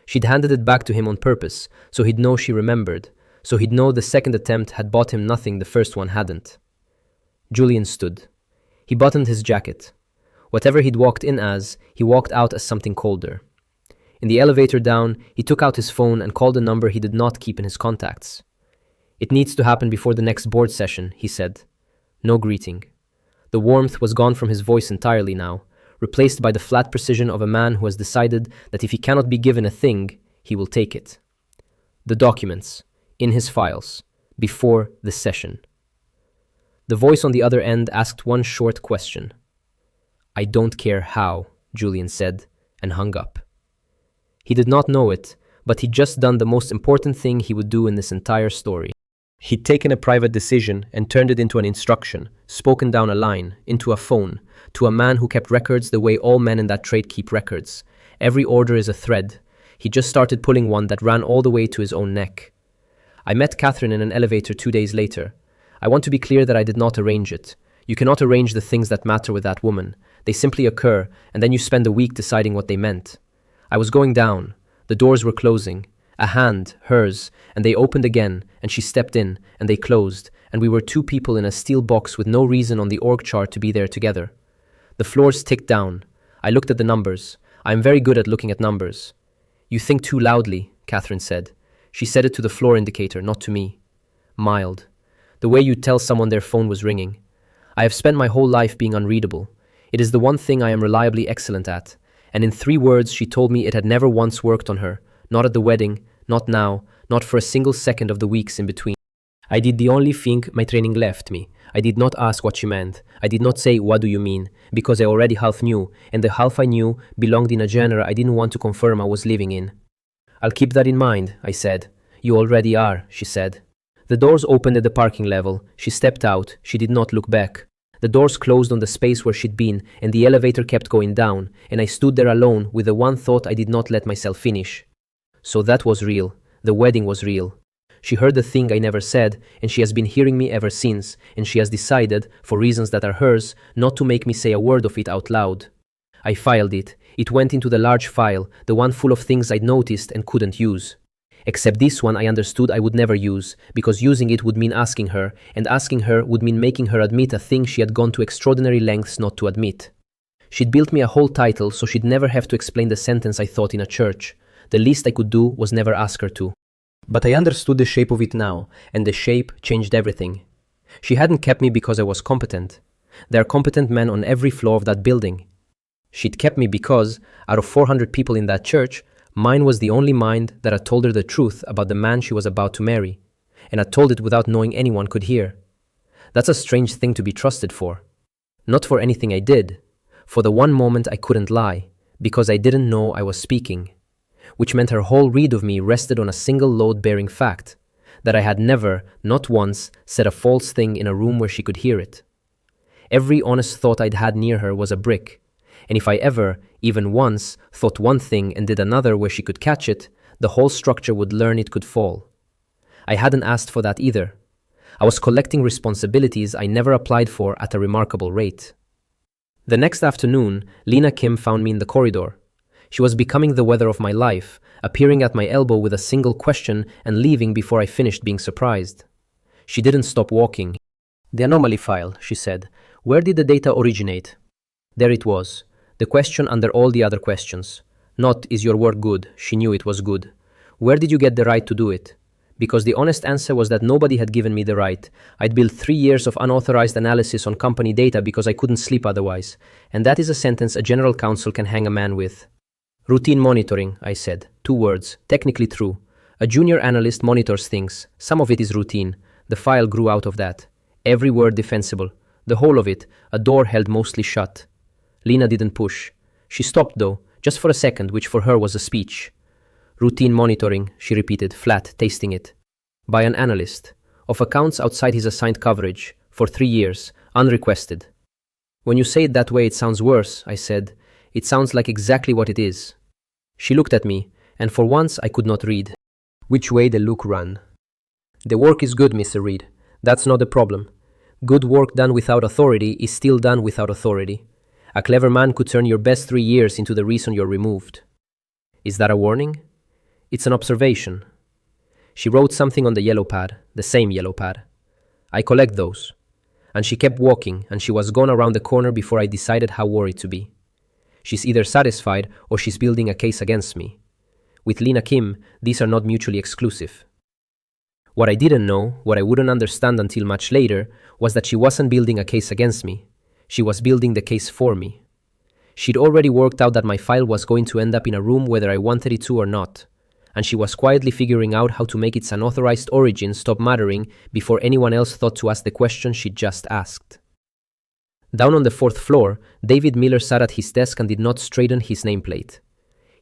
She'd handed it back to him on purpose, so he'd know she remembered, so he'd know the second attempt had bought him nothing the first one hadn't. Julian stood. He buttoned his jacket. Whatever he'd walked in as, he walked out as something colder. In the elevator down, he took out his phone and called a number he did not keep in his contacts. "It needs to happen before the next board session," he said. No greeting. The warmth was gone from his voice entirely now, replaced by the flat precision of a man who has decided that if he cannot be given a thing, he will take it. The documents, in his files, before the session. The voice on the other end asked one short question. "I don't care how," Julian said, and hung up. He did not know it, but he'd just done the most important thing he would do in this entire story. He'd taken a private decision and turned it into an instruction, spoken down a line, into a phone, to a man who kept records the way all men in that trade keep records. Every order is a thread. He just started pulling one that ran all the way to his own neck. "I met Catherine in an elevator 2 days later. I want to be clear that I did not arrange it. You cannot arrange the things that matter with that woman. They simply occur, and then you spend a week deciding what they meant. I was going down. The doors were closing. A hand, hers, and they opened again, and she stepped in, and they closed, and we were two people in a steel box with no reason on the org chart to be there together. The floors ticked down. I looked at the numbers. I am very good at looking at numbers. You think too loudly, Catherine said. She said it to the floor indicator, not to me. Mild. The way you tell someone their phone was ringing. I have spent my whole life being unreadable. It is the one thing I am reliably excellent at. And in 3 words she told me it had never once worked on her. Not at the wedding, not now, not for a single second of the weeks in between. I did the only thing my training left me. I did not ask what she meant. I did not say, what do you mean? Because I already half knew, and the half I knew belonged in a genre I didn't want to confirm I was living in. I'll keep that in mind, I said. You already are, she said. The doors opened at the parking level. She stepped out. She did not look back. The doors closed on the space where she'd been, and the elevator kept going down, and I stood there alone with the one thought I did not let myself finish. So that was real. The wedding was real. She heard the thing I never said, and she has been hearing me ever since, and she has decided, for reasons that are hers, not to make me say a word of it out loud. I filed it. It went into the large file, the one full of things I'd noticed and couldn't use. Except this one I understood I would never use, because using it would mean asking her, and asking her would mean making her admit a thing she had gone to extraordinary lengths not to admit. She'd built me a whole title so she'd never have to explain the sentence I thought in a church. The least I could do was never ask her to. But I understood the shape of it now, and the shape changed everything. She hadn't kept me because I was competent. There are competent men on every floor of that building. She'd kept me because, out of 400 people in that church, mine was the only mind that had told her the truth about the man she was about to marry, and had told it without knowing anyone could hear. That's a strange thing to be trusted for. Not for anything I did. For the one moment I couldn't lie, because I didn't know I was speaking. Which meant her whole read of me rested on a single load-bearing fact, that I had never, not once, said a false thing in a room where she could hear it. Every honest thought I'd had near her was a brick, and if I ever, even once, thought one thing and did another where she could catch it, the whole structure would learn it could fall. I hadn't asked for that either. I was collecting responsibilities I never applied for at a remarkable rate. The next afternoon, Lena Kim found me in the corridor. She was becoming the weather of my life, appearing at my elbow with a single question and leaving before I finished being surprised. She didn't stop walking. The anomaly file, she said. Where did the data originate? There it was. The question under all the other questions. Not, is your work good? She knew it was good. Where did you get the right to do it? Because the honest answer was that nobody had given me the right. I'd built 3 years of unauthorized analysis on company data because I couldn't sleep otherwise. And that is a sentence a general counsel can hang a man with. Routine monitoring, I said. 2 words. Technically true. A junior analyst monitors things. Some of it is routine. The file grew out of that. Every word defensible. The whole of it. A door held mostly shut. Lena didn't push. She stopped though, just for a second, which for her was a speech. Routine monitoring, she repeated, flat, tasting it. By an analyst. Of accounts outside his assigned coverage. For 3 years. Unrequested. When you say it that way it sounds worse, I said. It sounds like exactly what it is. She looked at me, and for once I could not read. Which way the look ran. The work is good, Mr. Reed. That's not the problem. Good work done without authority is still done without authority. A clever man could turn your best 3 years into the reason you're removed. Is that a warning? It's an observation. She wrote something on the yellow pad, the same yellow pad. I collect those. And she kept walking, and she was gone around the corner before I decided how worried to be. She's either satisfied or she's building a case against me. With Lena Kim, these are not mutually exclusive. What I didn't know, what I wouldn't understand until much later, was that she wasn't building a case against me. She was building the case for me. She'd already worked out that my file was going to end up in a room whether I wanted it to or not, and she was quietly figuring out how to make its unauthorized origin stop mattering before anyone else thought to ask the question she'd just asked. Down on the 4th floor, David Miller sat at his desk and did not straighten his nameplate.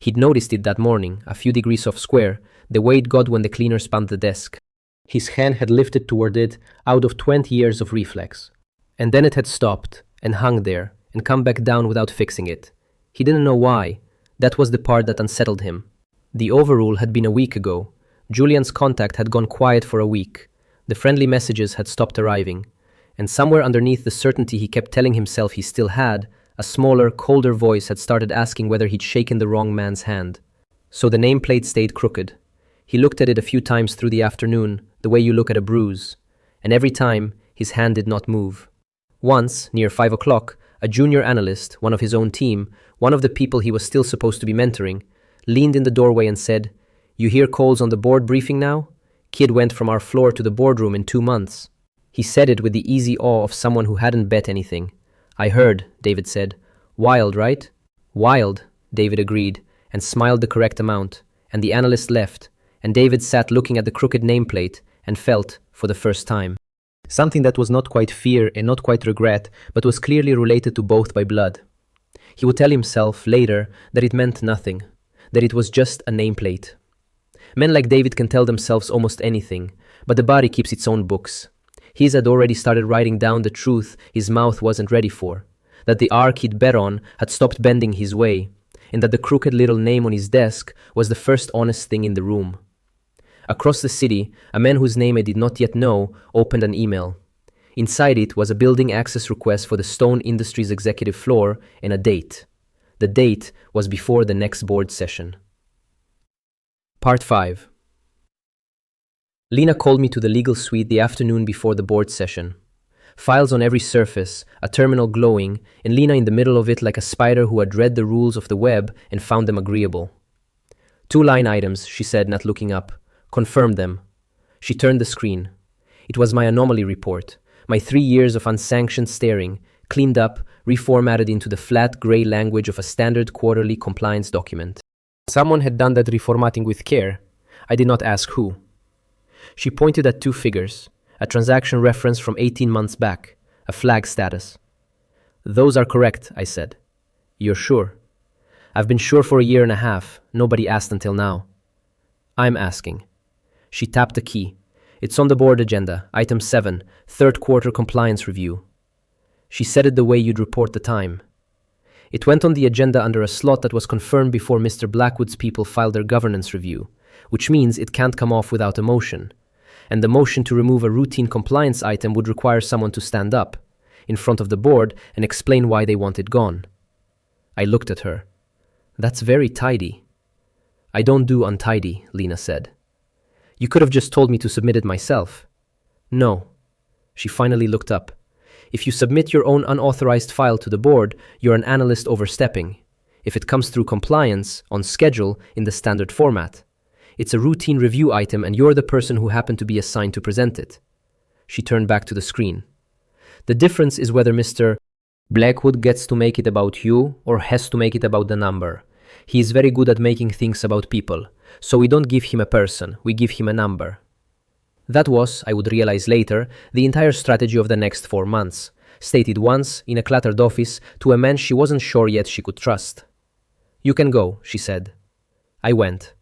He'd noticed it that morning, a few degrees off square, the way it got when the cleaner spanned the desk. His hand had lifted toward it out of 20 years of reflex. And then it had stopped, and hung there, and come back down without fixing it. He didn't know why. That was the part that unsettled him. The overrule had been a week ago. Julian's contact had gone quiet for a week. The friendly messages had stopped arriving. And somewhere underneath the certainty he kept telling himself he still had, a smaller, colder voice had started asking whether he'd shaken the wrong man's hand. So the nameplate stayed crooked. He looked at it a few times through the afternoon, the way you look at a bruise, and every time, his hand did not move. Once, near 5 o'clock, a junior analyst, one of his own team, one of the people he was still supposed to be mentoring, leaned in the doorway and said, "You hear Cole's on the board briefing now? Kid went from our floor to the boardroom in 2 months." He said it with the easy awe of someone who hadn't bet anything. "I heard," David said. "Wild, right?" "Wild," David agreed, and smiled the correct amount, and the analyst left, and David sat looking at the crooked nameplate and felt, for the first time, something that was not quite fear and not quite regret, but was clearly related to both by blood. He would tell himself later that it meant nothing, that it was just a nameplate. Men like David can tell themselves almost anything, but the body keeps its own books. He had already started writing down the truth his mouth wasn't ready for, that the arc he'd bet on had stopped bending his way, and that the crooked little name on his desk was the first honest thing in the room. Across the city, a man whose name I did not yet know opened an email. Inside it was a building access request for the Stone Industries executive floor and a date. The date was before the next board session. Part 5. Lena called me to the legal suite the afternoon before the board session. Files on every surface, a terminal glowing, and Lena in the middle of it like a spider who had read the rules of the web and found them agreeable. 2 line items, she said, not looking up. Confirm them. She turned the screen. It was my anomaly report, my 3 years of unsanctioned staring, cleaned up, reformatted into the flat gray language of a standard quarterly compliance document. Someone had done that reformatting with care. I did not ask who. She pointed at 2 figures, a transaction reference from 18 months back, a flag status. "Those are correct," I said. "You're sure?" "I've been sure for a year and a half. Nobody asked until now." "I'm asking." She tapped a key. "It's on the board agenda, item 7, 3rd quarter compliance review." She said it the way you'd report the time. It went on the agenda under a slot that was confirmed before Mr. Blackwood's people filed their governance review, which means it can't come off without a motion. And the motion to remove a routine compliance item would require someone to stand up, in front of the board, and explain why they want it gone. I looked at her. "That's very tidy." "I don't do untidy," Lena said. "You could have just told me to submit it myself." "No." She finally looked up. "If you submit your own unauthorized file to the board, you're an analyst overstepping. If it comes through compliance, on schedule, in the standard format. It's a routine review item and you're the person who happened to be assigned to present it." She turned back to the screen. "The difference is whether Mr. Blackwood gets to make it about you or has to make it about the number. He is very good at making things about people, so we don't give him a person, we give him a number." That was, I would realize later, the entire strategy of the next 4 months, stated once, in a cluttered office, to a man she wasn't sure yet she could trust. "You can go," she said. I went.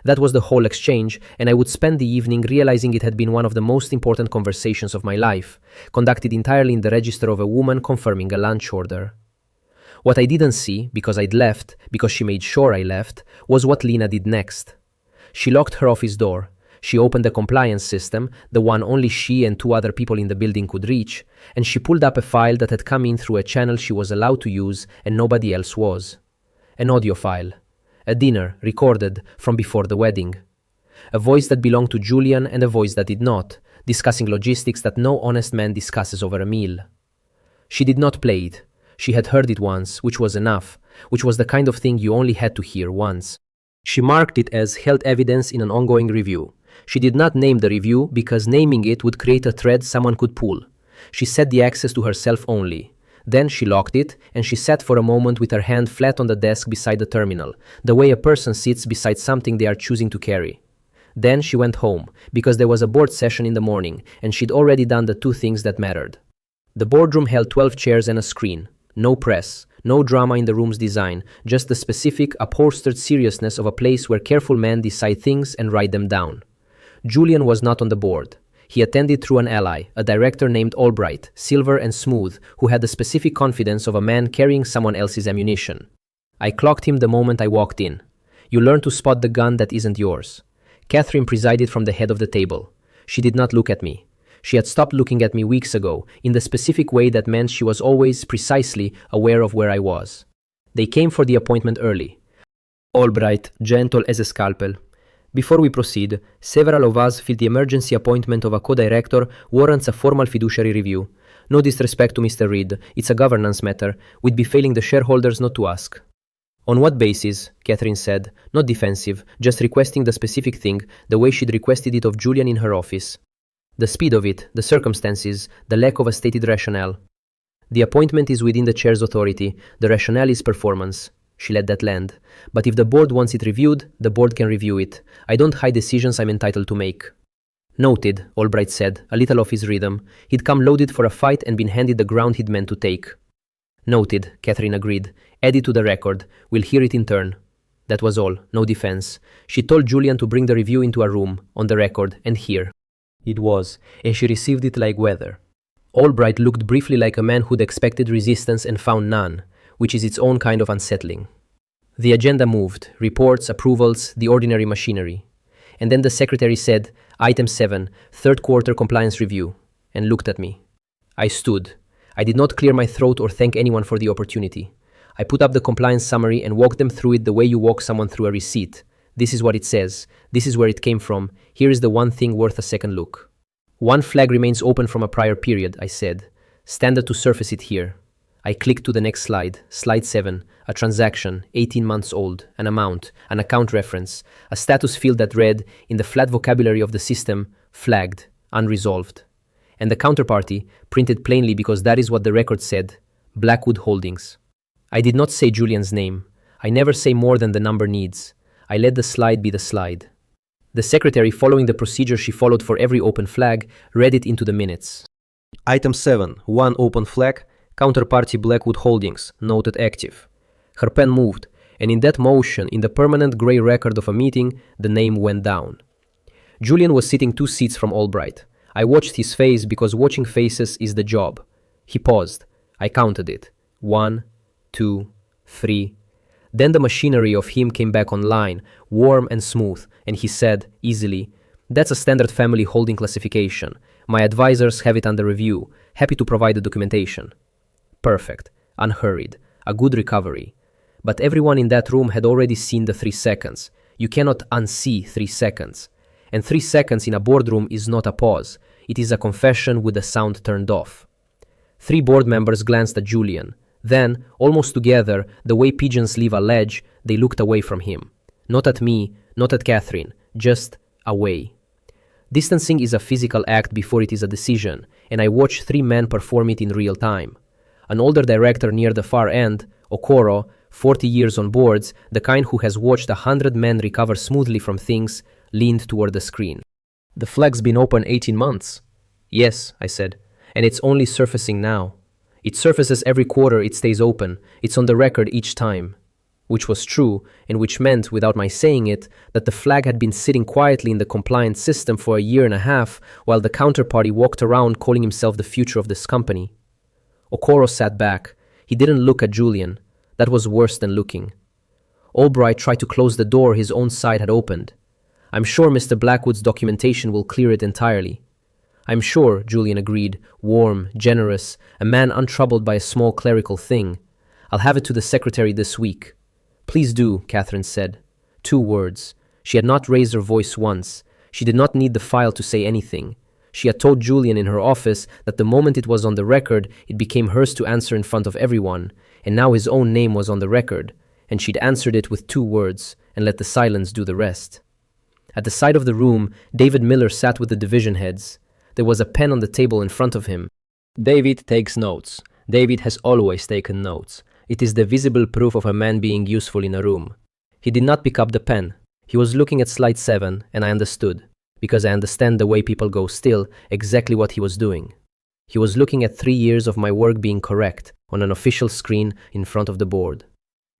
That was the whole exchange, and I would spend the evening realizing it had been one of the most important conversations of my life, conducted entirely in the register of a woman confirming a lunch order. What I didn't see, because I'd left, because she made sure I left, was what Lena did next. She locked her office door. She opened the compliance system, the one only she and 2 other people in the building could reach, and she pulled up a file that had come in through a channel she was allowed to use and nobody else was. An audio file. A dinner, recorded, from before the wedding. A voice that belonged to Julian and a voice that did not, discussing logistics that no honest man discusses over a meal. She did not play it. She had heard it once, which was enough, which was the kind of thing you only had to hear once. She marked it as held evidence in an ongoing review. She did not name the review because naming it would create a thread someone could pull. She set the access to herself only. Then she locked it, and she sat for a moment with her hand flat on the desk beside the terminal, the way a person sits beside something they are choosing to carry. Then she went home, because there was a board session in the morning, and she'd already done the 2 things that mattered. The boardroom held 12 chairs and a screen. No press, no drama in the room's design, just the specific, upholstered seriousness of a place where careful men decide things and write them down. Julian was not on the board. He attended through an ally, a director named Albright, silver and smooth, who had the specific confidence of a man carrying someone else's ammunition. I clocked him the moment I walked in. You learn to spot the gun that isn't yours. Catherine presided from the head of the table. She did not look at me. She had stopped looking at me weeks ago, in the specific way that meant she was always precisely aware of where I was. They came for the appointment early. Albright, gentle as a scalpel. Before we proceed, several of us feel the emergency appointment of a co-director warrants a formal fiduciary review. No disrespect to Mr. Reed, it's a governance matter. We'd be failing the shareholders not to ask. On what basis? Catherine said, not defensive, just requesting the specific thing, the way she'd requested it of Julian in her office. The speed of it, the circumstances, the lack of a stated rationale. The appointment is within the chair's authority, the rationale is performance. She let that land. But if the board wants it reviewed, the board can review it. I don't hide decisions I'm entitled to make. Noted, Albright said, a little off his rhythm. He'd come loaded for a fight and been handed the ground he'd meant to take. Noted, Catherine agreed. Add it to the record. We'll hear it in turn. That was all, no defense. She told Julian to bring the review into a room, on the record, and here. It was, and she received it like weather. Albright looked briefly like a man who'd expected resistance and found none, which is its own kind of unsettling. The agenda moved, reports, approvals, the ordinary machinery. And then the secretary said, Item 7, third quarter compliance review, and looked at me. I stood. I did not clear my throat or thank anyone for the opportunity. I put up the compliance summary and walked them through it the way you walk someone through a receipt. This is what it says. This is where it came from. Here is the one thing worth a second look. One flag remains open from a prior period, I said. Standard to surface it here. I clicked to the next slide, slide 7, a transaction, 18 months old, an amount, an account reference, a status field that read, in the flat vocabulary of the system, flagged, unresolved. And the counterparty, printed plainly because that is what the record said, Blackwood Holdings. I did not say Julian's name. I never say more than the number needs. I let the slide be the slide. The secretary, following the procedure she followed for every open flag, read it into the minutes. Item 7, one open flag, counterparty Blackwood Holdings, noted active. Her pen moved, and in that motion, in the permanent grey record of a meeting, the name went down. Julian was sitting 2 seats from Albright. I watched his face because watching faces is the job. He paused. I counted it. 1, 2, 3. Then the machinery of him came back online, warm and smooth, and he said, easily, That's a standard family holding classification. My advisors have it under review. Happy to provide the documentation. Perfect. Unhurried. A good recovery. But everyone in that room had already seen the 3 seconds. You cannot unsee 3 seconds. And 3 seconds in a boardroom is not a pause. It is a confession with the sound turned off. 3 board members glanced at Julian. Then, almost together, the way pigeons leave a ledge, they looked away from him. Not at me, not at Catherine, just away. Distancing is a physical act before it is a decision, and I watched 3 men perform it in real time. An older director near the far end, Okoro, 40 years on boards, the kind who has watched 100 men recover smoothly from things, leaned toward the screen. The flag's been open 18 months. Yes, I said, and it's only surfacing now. It surfaces every quarter, it stays open, it's on the record each time. Which was true, and which meant, without my saying it, that the flag had been sitting quietly in the compliance system for a year and a half, while the counterparty walked around calling himself the future of this company. Okoro sat back. He didn't look at Julian. That was worse than looking. Albright tried to close the door his own side had opened. I'm sure Mr. Blackwood's documentation will clear it entirely. I'm sure, Julian agreed, warm, generous, a man untroubled by a small clerical thing. I'll have it to the secretary this week. Please do, Catherine said. 2 words. She had not raised her voice once. She did not need the file to say anything. She had told Julian in her office that the moment it was on the record, it became hers to answer in front of everyone, and now his own name was on the record, and she'd answered it with 2 words, and let the silence do the rest. At the side of the room, David Miller sat with the division heads. There was a pen on the table in front of him. David takes notes. David has always taken notes. It is the visible proof of a man being useful in a room. He did not pick up the pen. He was looking at slide 7, and I understood, because I understand the way people go still, exactly what he was doing. He was looking at 3 years of my work being correct on an official screen in front of the board.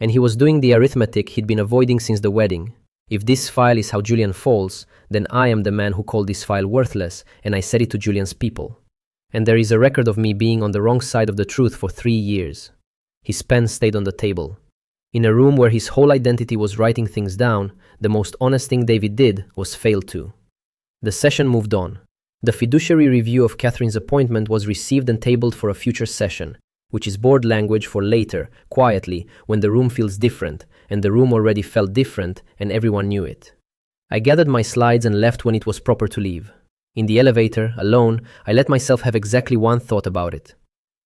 And he was doing the arithmetic he'd been avoiding since the wedding. If this file is how Julian falls, then I am the man who called this file worthless, and I said it to Julian's people. And there is a record of me being on the wrong side of the truth for 3 years. His pen stayed on the table. In a room where his whole identity was writing things down, the most honest thing David did was fail to. The session moved on. The fiduciary review of Catherine's appointment was received and tabled for a future session, which is board language for later, quietly, when the room feels different, and the room already felt different, and everyone knew it. I gathered my slides and left when it was proper to leave. In the elevator, alone, I let myself have exactly one thought about it.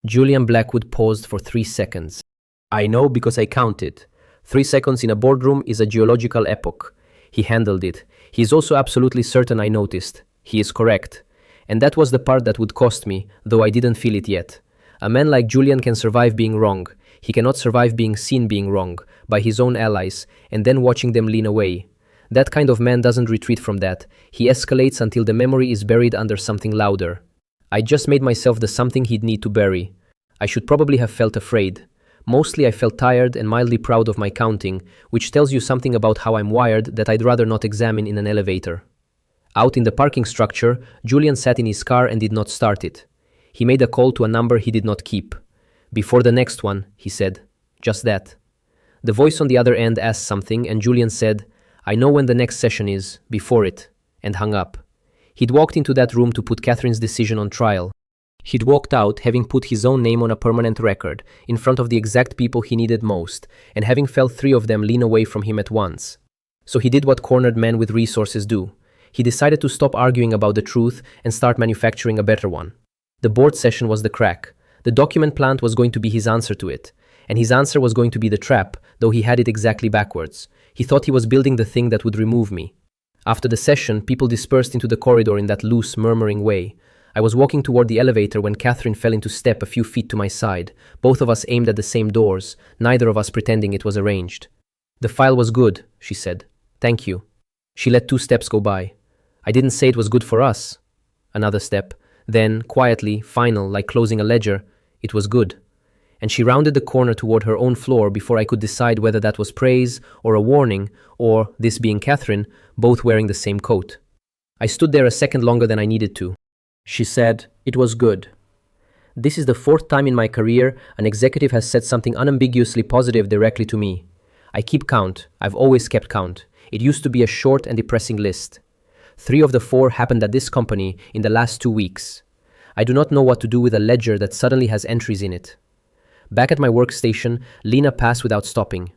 Julian Blackwood paused for 3 seconds. I know because I counted. 3 seconds in a boardroom is a geological epoch. He handled it. He is also absolutely certain I noticed. He is correct. And that was the part that would cost me, though I didn't feel it yet. A man like Julian can survive being wrong. He cannot survive being seen being wrong, by his own allies, and then watching them lean away. That kind of man doesn't retreat from that. He escalates until the memory is buried under something louder. I just made myself the something he'd need to bury. I should probably have felt afraid. Mostly I felt tired and mildly proud of my counting, which tells you something about how I'm wired that I'd rather not examine in an elevator. Out in the parking structure, Julian sat in his car and did not start it. He made a call to a number he did not keep. Before the next one, he said. Just that. The voice on the other end asked something and Julian said, I know when the next session is, before it, and hung up. He'd walked into that room to put Catherine's decision on trial. He'd walked out having put his own name on a permanent record, in front of the exact people he needed most, and having felt 3 of them lean away from him at once. So he did what cornered men with resources do. He decided to stop arguing about the truth and start manufacturing a better one. The board session was the crack. The document plant was going to be his answer to it. And his answer was going to be the trap, though he had it exactly backwards. He thought he was building the thing that would remove me. After the session, people dispersed into the corridor in that loose, murmuring way. I was walking toward the elevator when Catherine fell into step a few feet to my side. Both of us aimed at the same doors, neither of us pretending it was arranged. The file was good, she said. Thank you. She let 2 steps go by. I didn't say it was good for us. Another step. Then, quietly, final, like closing a ledger, it was good. And she rounded the corner toward her own floor before I could decide whether that was praise or a warning, or, this being Catherine, both wearing the same coat. I stood there a second longer than I needed to. She said, it was good. This is the 4th time in my career an executive has said something unambiguously positive directly to me. I keep count. I've always kept count. It used to be a short and depressing list. 3 of the 4 happened at this company in the last 2 weeks. I do not know what to do with a ledger that suddenly has entries in it. Back at my workstation, Lena passed without stopping.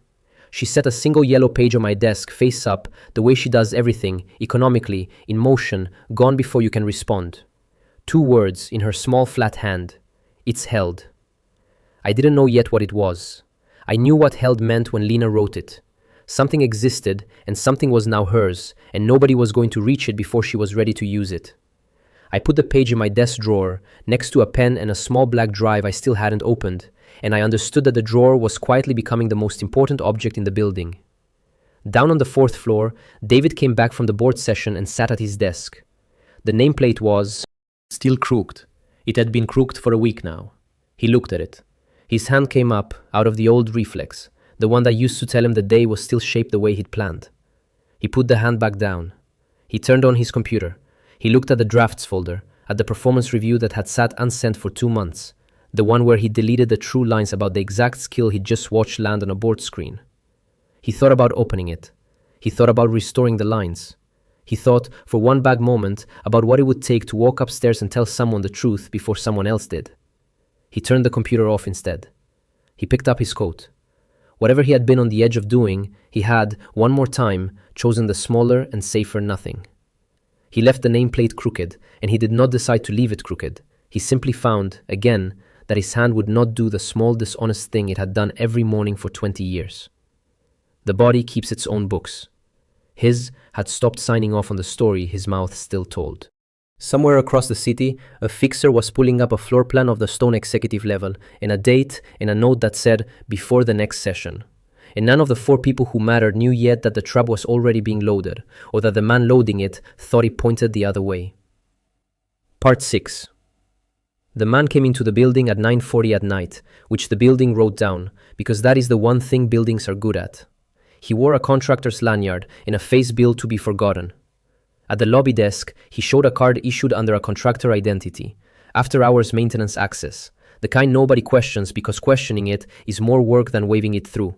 She set a single yellow page on my desk, face up, the way she does everything, economically, in motion, gone before you can respond. 2 words in her small flat hand. It's held. I didn't know yet what it was. I knew what held meant when Lena wrote it. Something existed, and something was now hers, and nobody was going to reach it before she was ready to use it. I put the page in my desk drawer, next to a pen and a small black drive I still hadn't opened, and I understood that the drawer was quietly becoming the most important object in the building. Down on the 4th floor, David came back from the board session and sat at his desk. The nameplate was still crooked. It had been crooked for a week now. He looked at it. His hand came up, out of the old reflex, the one that used to tell him the day was still shaped the way he'd planned. He put the hand back down. He turned on his computer. He looked at the drafts folder, at the performance review that had sat unsent for 2 months, the one where he deleted the true lines about the exact skill he'd just watched land on a board screen. He thought about opening it. He thought about restoring the lines. He thought, for one vague moment, about what it would take to walk upstairs and tell someone the truth before someone else did. He turned the computer off instead. He picked up his coat. Whatever he had been on the edge of doing, he had, one more time, chosen the smaller and safer nothing. He left the nameplate crooked, and he did not decide to leave it crooked. He simply found, again, that his hand would not do the small dishonest thing it had done every morning for 20 years. The body keeps its own books. His had stopped signing off on the story his mouth still told. Somewhere across the city, a fixer was pulling up a floor plan of the Stone executive level, and a date and a note that said, before the next session. And none of the 4 people who mattered knew yet that the trap was already being loaded, or that the man loading it thought it pointed the other way. Part 6. The man came into the building at 9:40 at night, which the building wrote down, because that is the one thing buildings are good at. He wore a contractor's lanyard and a face bill to be forgotten. At the lobby desk, he showed a card issued under a contractor identity, after-hours maintenance access, the kind nobody questions because questioning it is more work than waving it through.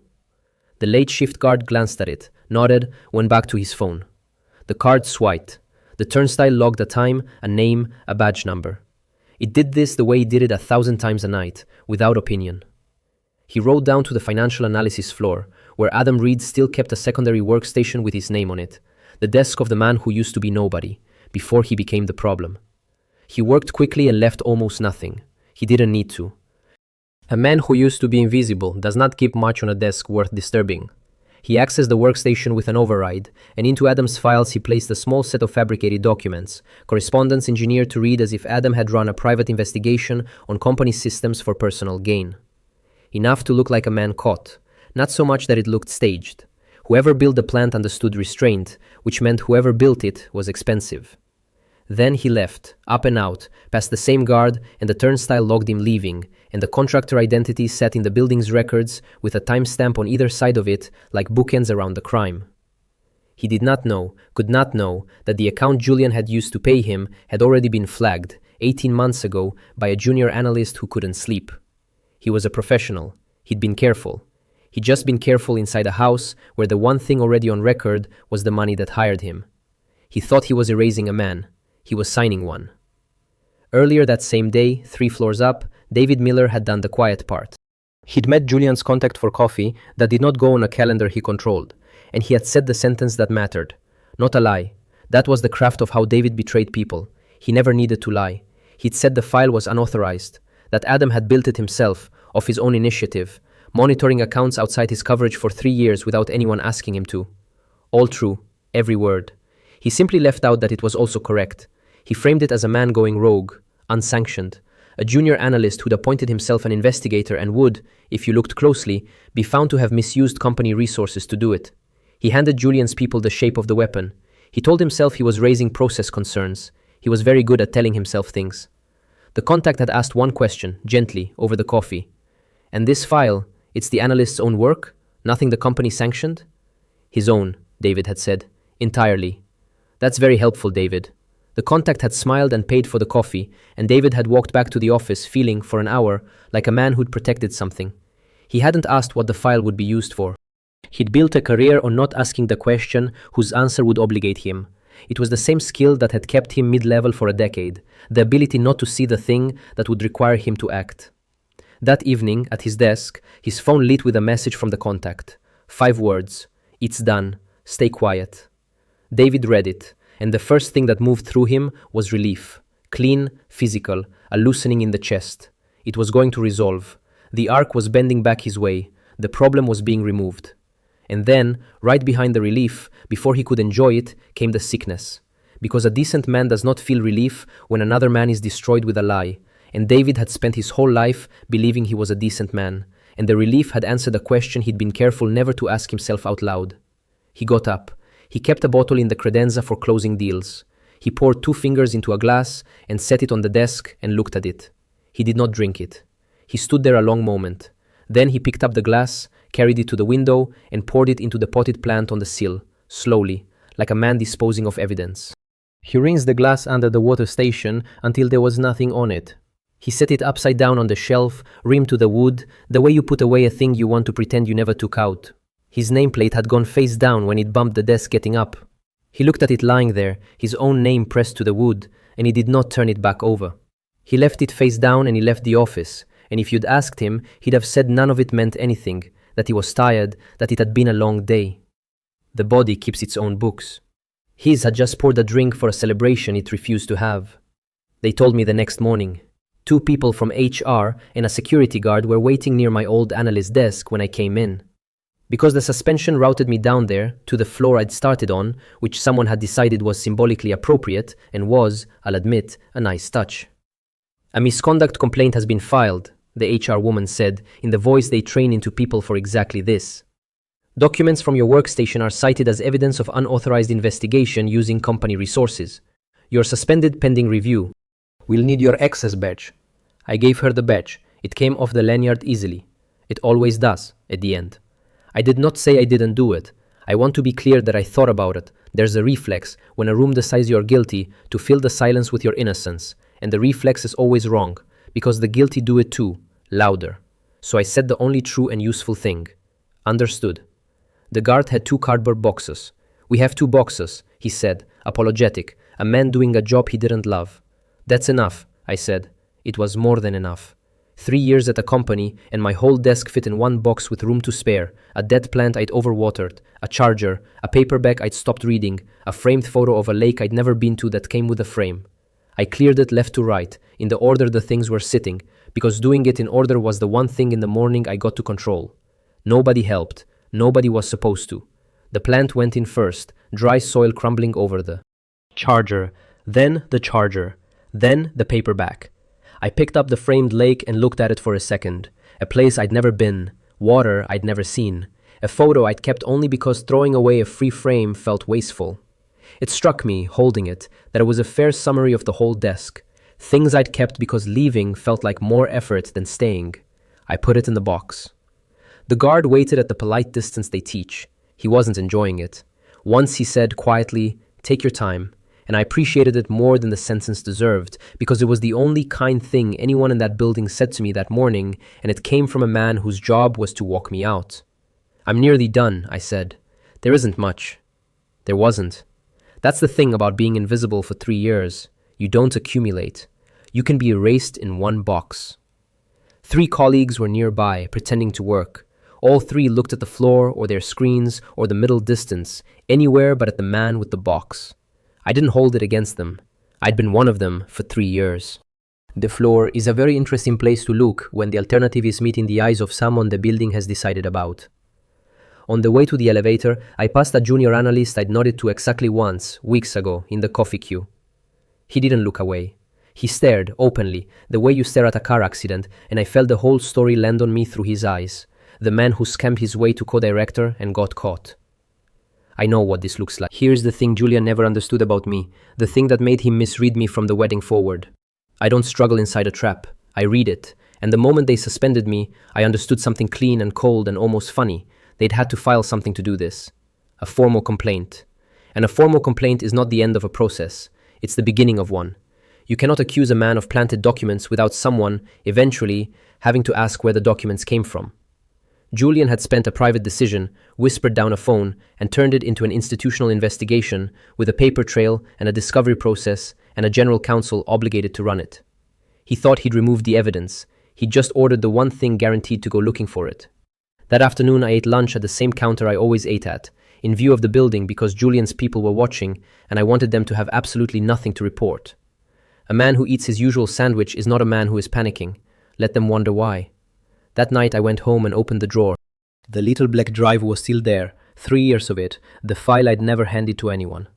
The late shift guard glanced at it, nodded, went back to his phone. The card swiped. The turnstile logged a time, a name, a badge number. It did this the way it did it 1,000 times a night, without opinion. He rode down to the financial analysis floor, where Adam Reed still kept a secondary workstation with his name on it, the desk of the man who used to be nobody, before he became the problem. He worked quickly and left almost nothing. He didn't need to. A man who used to be invisible does not keep much on a desk worth disturbing. He accessed the workstation with an override, and into Adam's files he placed a small set of fabricated documents, correspondence engineered to read as if Adam had run a private investigation on company systems for personal gain. Enough to look like a man caught, not so much that it looked staged. Whoever built the plant understood restraint, which meant whoever built it was expensive. Then he left, up and out, past the same guard, and the turnstile logged him leaving, and the contractor identity sat in the building's records with a timestamp on either side of it like bookends around the crime. He did not know, could not know, that the account Julian had used to pay him had already been flagged, 18 months ago, by a junior analyst who couldn't sleep. He was a professional. He'd been careful. He'd just been careful inside a house where the one thing already on record was the money that hired him. He thought he was erasing a man. He was signing one. Earlier that same day, 3 floors up, David Miller had done the quiet part. He'd met Julian's contact for coffee that did not go on a calendar he controlled, and he had said the sentence that mattered. Not a lie. That was the craft of how David betrayed people. He never needed to lie. He'd said the file was unauthorized, that Adam had built it himself, of his own initiative, monitoring accounts outside his coverage for 3 years without anyone asking him to. All true, every word. He simply left out that it was also correct. He framed it as a man going rogue, unsanctioned, a junior analyst who'd appointed himself an investigator and would, if you looked closely, be found to have misused company resources to do it. He handed Julian's people the shape of the weapon. He told himself he was raising process concerns. He was very good at telling himself things. The contact had asked one question, gently, over the coffee. And this file, it's the analyst's own work? Nothing the company sanctioned? His own, David had said. Entirely. That's very helpful, David. The contact had smiled and paid for the coffee, and David had walked back to the office feeling, for an hour, like a man who'd protected something. He hadn't asked what the file would be used for. He'd built a career on not asking the question whose answer would obligate him. It was the same skill that had kept him mid-level for a decade, the ability not to see the thing that would require him to act. That evening, at his desk, his phone lit with a message from the contact. 5 words. It's done. Stay quiet. David read it, and the first thing that moved through him was relief. Clean, physical, a loosening in the chest. It was going to resolve. The arc was bending back his way. The problem was being removed. And then, right behind the relief, before he could enjoy it, came the sickness. Because a decent man does not feel relief when another man is destroyed with a lie. And David had spent his whole life believing he was a decent man. And the relief had answered a question he'd been careful never to ask himself out loud. He got up. He kept a bottle in the credenza for closing deals. He poured 2 fingers into a glass and set it on the desk and looked at it. He did not drink it. He stood there a long moment. Then he picked up the glass, carried it to the window, and poured it into the potted plant on the sill, slowly, like a man disposing of evidence. He rinsed the glass under the water station until there was nothing on it. He set it upside down on the shelf, rimmed to the wood, the way you put away a thing you want to pretend you never took out. His nameplate had gone face down when it bumped the desk getting up. He looked at it lying there, his own name pressed to the wood, and he did not turn it back over. He left it face down and he left the office, and if you'd asked him, he'd have said none of it meant anything, that he was tired, that it had been a long day. The body keeps its own books. His had just poured a drink for a celebration it refused to have. They told me the next morning. 2 people from HR and a security guard were waiting near my old analyst desk when I came in. Because the suspension routed me down there, to the floor I'd started on, which someone had decided was symbolically appropriate, and was, I'll admit, a nice touch. A misconduct complaint has been filed, the HR woman said, in the voice they train into people for exactly this. Documents from your workstation are cited as evidence of unauthorized investigation using company resources. You're suspended pending review. We'll need your access badge. I gave her the badge. It came off the lanyard easily. It always does, at the end. I did not say I didn't do it. I want to be clear that I thought about it. There's a reflex, when a room decides you're guilty, to fill the silence with your innocence. And the reflex is always wrong, because the guilty do it too, louder. So I said the only true and useful thing. Understood. The guard had 2 cardboard boxes. We have 2 boxes, he said, apologetic, A man doing a job he didn't love. That's enough, I said. It was more than enough. 3 years at a company, and my whole desk fit in one box with room to spare, a dead plant I'd overwatered, a charger, a paperback I'd stopped reading, a framed photo of a lake I'd never been to that came with a frame. I cleared it left to right, in the order the things were sitting, because doing it in order was the one thing in the morning I got to control. Nobody helped. Nobody was supposed to. The plant went in first, dry soil crumbling over the charger, then the charger, then the paperback. I picked up the framed lake and looked at it for a second. A place I'd never been, water I'd never seen, a photo I'd kept only because throwing away a free frame felt wasteful. It struck me, holding it, that it was a fair summary of the whole desk. Things I'd kept because leaving felt like more effort than staying. I put it in the box. The guard waited at the polite distance they teach. He wasn't enjoying it. Once he said quietly, "Take your time," and I appreciated it more than the sentence deserved, because it was the only kind thing anyone in that building said to me that morning, and it came from a man whose job was to walk me out. "I'm nearly done," I said. "There isn't much." There wasn't. That's the thing about being invisible for 3 years. You don't accumulate. You can be erased in one box. 3 colleagues were nearby, pretending to work. All 3 looked at the floor or their screens or the middle distance, anywhere but at the man with the box. I didn't hold it against them. I'd been one of them for 3 years. The floor is a very interesting place to look when the alternative is meeting the eyes of someone the building has decided about. On the way to the elevator, I passed a junior analyst I'd nodded to exactly once, weeks ago, in the coffee queue. He didn't look away. He stared, openly, the way you stare at a car accident, and I felt the whole story land on me through his eyes. The man who scammed his way to co-director and got caught. I know what this looks like. Here's the thing Julian never understood about me, the thing that made him misread me from the wedding forward. I don't struggle inside a trap. I read it, and the moment they suspended me, I understood something clean and cold and almost funny. They'd had to file something to do this. A formal complaint. And a formal complaint is not the end of a process. It's the beginning of one. You cannot accuse a man of planted documents without someone, eventually, having to ask where the documents came from. Julian had spent a private decision, whispered down a phone, and turned it into an institutional investigation with a paper trail and a discovery process and a general counsel obligated to run it. He thought he'd removed the evidence. He'd just ordered the one thing guaranteed to go looking for it. That afternoon I ate lunch at the same counter I always ate at, in view of the building because Julian's people were watching and I wanted them to have absolutely nothing to report. A man who eats his usual sandwich is not a man who is panicking. Let them wonder why. That night I went home and opened the drawer. The little black drive was still there, 3 years of it, the file I'd never handed to anyone.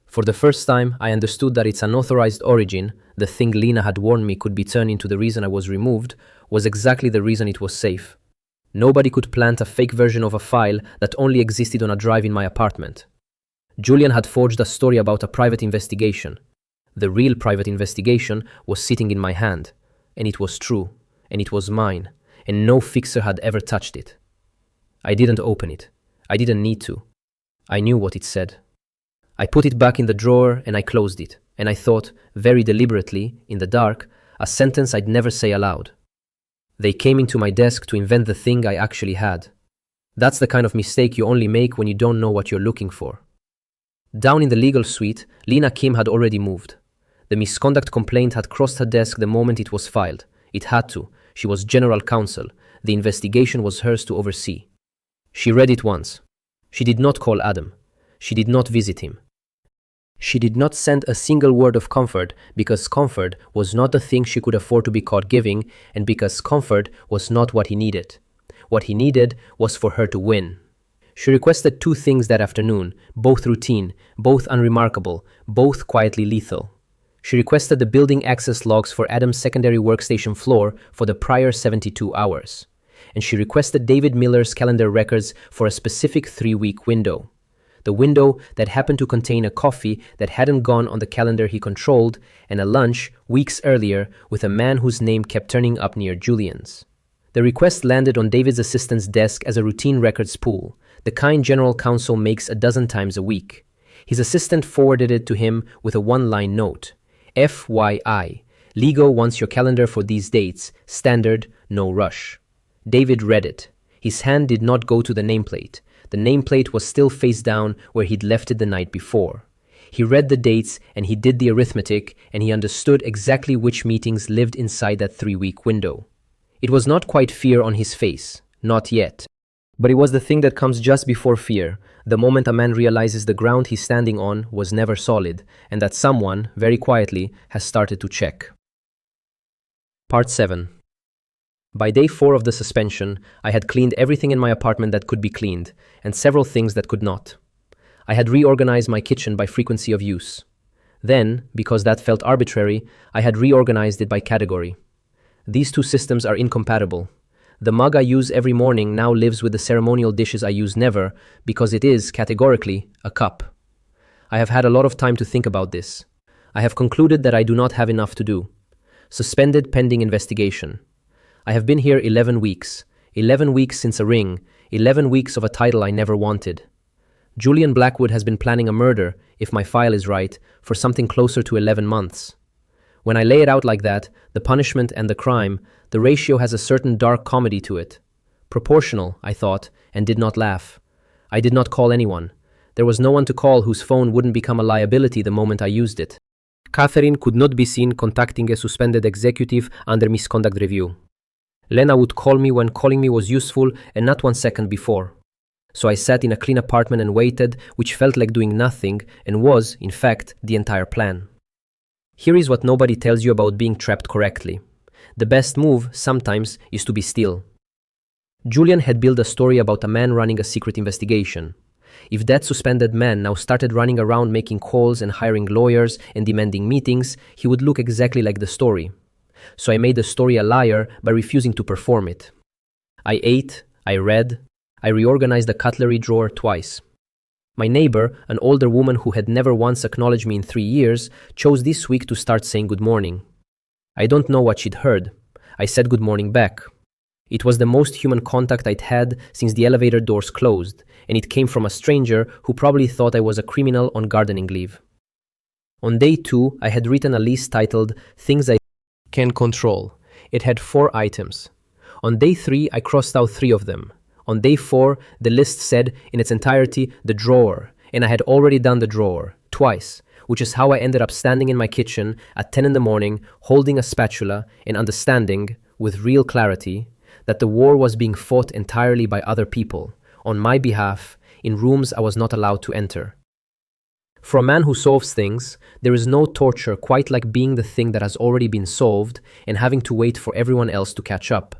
For the first time, I understood that its unauthorized origin, the thing Lena had warned me could be turned into the reason I was removed, was exactly the reason it was safe. Nobody could plant a fake version of a file that only existed on a drive in my apartment. Julian had forged a story about a private investigation. The real private investigation was sitting in my hand, and it was true, and it was mine, and no fixer had ever touched it. I didn't open it. I didn't need to. I knew what it said. I put it back in the drawer and I closed it, and I thought, very deliberately, in the dark, a sentence I'd never say aloud. They came into my desk to invent the thing I actually had. That's the kind of mistake you only make when you don't know what you're looking for. Down in the legal suite, Lena Kim had already moved. The misconduct complaint had crossed her desk the moment it was filed. It had to. She was General Counsel. The investigation was hers to oversee. She read it once. She did not call Adam. She did not visit him. She did not send a single word of comfort because comfort was not the thing she could afford to be caught giving and because comfort was not what he needed. What he needed was for her to win. She requested 2 things that afternoon, both routine, both unremarkable, both quietly lethal. She requested the building access logs for Adam's secondary workstation floor for the prior 72 hours. And she requested David Miller's calendar records for a specific 3-week window. The window that happened to contain a coffee that hadn't gone on the calendar he controlled and a lunch, weeks earlier, with a man whose name kept turning up near Julian's. The request landed on David's assistant's desk as a routine records pool, the kind General Counsel makes a dozen times a week. His assistant forwarded it to him with a 1-line note. FYI, Lego wants your calendar for these dates, standard, no rush. David read it. His hand did not go to the nameplate. The nameplate was still face down where he'd left it the night before. He read the dates and he did the arithmetic and he understood exactly which meetings lived inside that 3-week window. It was not quite fear on his face, not yet. But it was the thing that comes just before fear, the moment a man realizes the ground he's standing on was never solid and that someone, very quietly, has started to check. Part 7. By day 4 of the suspension, I had cleaned everything in my apartment that could be cleaned, and several things that could not. I had reorganized my kitchen by frequency of use. Then, because that felt arbitrary, I had reorganized it by category. These two systems are incompatible. The mug I use every morning now lives with the ceremonial dishes I use never, because it is, categorically, a cup. I have had a lot of time to think about this. I have concluded that I do not have enough to do. Suspended pending investigation. I have been here 11 weeks. 11 weeks since a ring. 11 weeks of a title I never wanted. Julian Blackwood has been planning a murder, if my file is right, for something closer to 11 months. When I lay it out like that, the punishment and the crime, the ratio has a certain dark comedy to it. Proportional, I thought, and did not laugh. I did not call anyone. There was no one to call whose phone wouldn't become a liability the moment I used it. Catherine could not be seen contacting a suspended executive under misconduct review. Lena would call me when calling me was useful and not 1 second before. So I sat in a clean apartment and waited, which felt like doing nothing and was, in fact, the entire plan. Here is what nobody tells you about being trapped correctly. The best move, sometimes, is to be still. Julian had built a story about a man running a secret investigation. If that suspended man now started running around making calls and hiring lawyers and demanding meetings, he would look exactly like the story. So I made the story a liar by refusing to perform it. I ate, I read, I reorganized the cutlery drawer twice. My neighbor, an older woman who had never once acknowledged me in 3 years, chose this week to start saying good morning. I don't know what she'd heard. I said good morning back. It was the most human contact I'd had since the elevator doors closed, and it came from a stranger who probably thought I was a criminal on gardening leave. On day 2, I had written a list titled Things I Can Control. It had 4 items. On day 3, I crossed out 3 of them. On day 4, the list said in its entirety, the drawer, and I had already done the drawer, twice, which is how I ended up standing in my kitchen at 10 in the morning, holding a spatula and understanding, with real clarity, that the war was being fought entirely by other people, on my behalf, in rooms I was not allowed to enter. For a man who solves things, there is no torture quite like being the thing that has already been solved and having to wait for everyone else to catch up.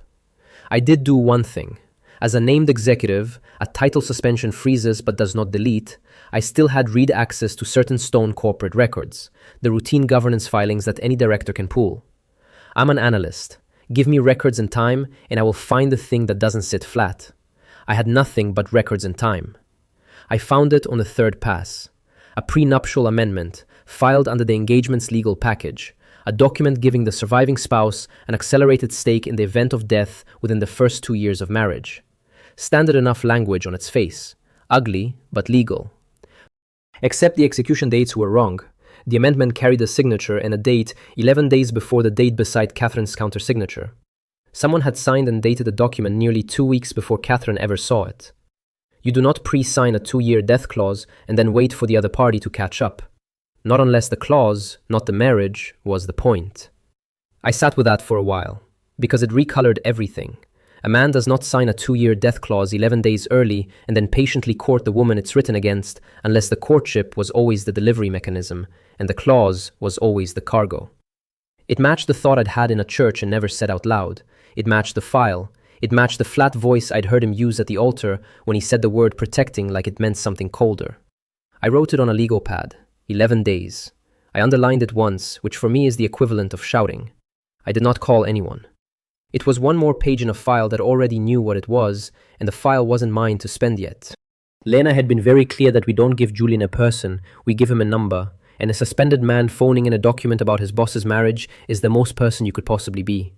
I did do one thing. As a named executive, a title suspension freezes but does not delete, I still had read access to certain stone corporate records, the routine governance filings that any director can pull. I'm an analyst. Give me records and time, and I will find the thing that doesn't sit flat. I had nothing but records and time. I found it on the 3rd pass. A prenuptial amendment, filed under the engagement's legal package, a document giving the surviving spouse an accelerated stake in the event of death within the first 2 years of marriage. Standard enough language on its face, ugly but legal. Except the execution dates were wrong. The amendment carried a signature and a date 11 days before the date beside Catherine's countersignature. Someone had signed and dated the document nearly 2 weeks before Catherine ever saw it. You do not pre-sign a 2-year death clause and then wait for the other party to catch up. Not unless the clause, not the marriage, was the point. I sat with that for a while, because it recolored everything. A man does not sign a 2-year death clause 11 days early and then patiently court the woman it's written against unless the courtship was always the delivery mechanism and the clause was always the cargo. It matched the thought I'd had in a church and never said out loud. It matched the file. It matched the flat voice I'd heard him use at the altar when he said the word protecting like it meant something colder. I wrote it on a legal pad. 11 days. I underlined it once, which for me is the equivalent of shouting. I did not call anyone. It was one more page in a file that already knew what it was, and the file wasn't mine to spend yet. Lena had been very clear that we don't give Julian a person, we give him a number, and a suspended man phoning in a document about his boss's marriage is the most person you could possibly be.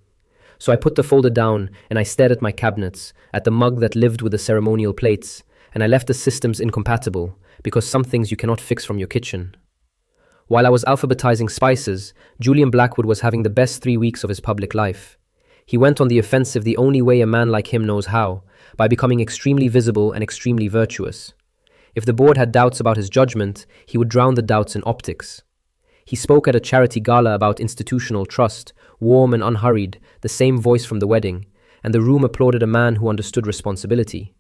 So I put the folder down, and I stared at my cabinets, at the mug that lived with the ceremonial plates, and I left the systems incompatible, because some things you cannot fix from your kitchen. While I was alphabetizing spices, Julian Blackwood was having the best 3 weeks of his public life. He went on the offensive the only way a man like him knows how, by becoming extremely visible and extremely virtuous. If the board had doubts about his judgment, he would drown the doubts in optics. He spoke at a charity gala about institutional trust, warm and unhurried, the same voice from the wedding, and the room applauded a man who understood responsibility.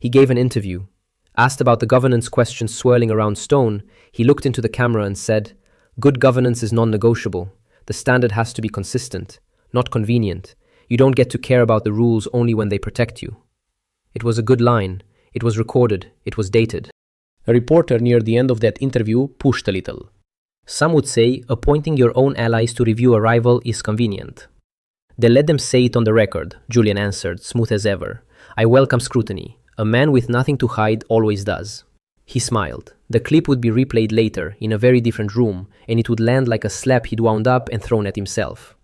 He gave an interview. Asked about the governance questions swirling around Stone, he looked into the camera and said, "Good governance is non-negotiable. The standard has to be consistent, not convenient. You don't get to care about the rules only when they protect you." It was a good line. It was recorded. It was dated. A reporter near the end of that interview pushed a little. "Some would say appointing your own allies to review a rival is convenient." "They let them say it on the record," Julian answered, smooth as ever. "I welcome scrutiny. A man with nothing to hide always does." He smiled. The clip would be replayed later, in a very different room, and it would land like a slap he'd wound up and thrown at himself.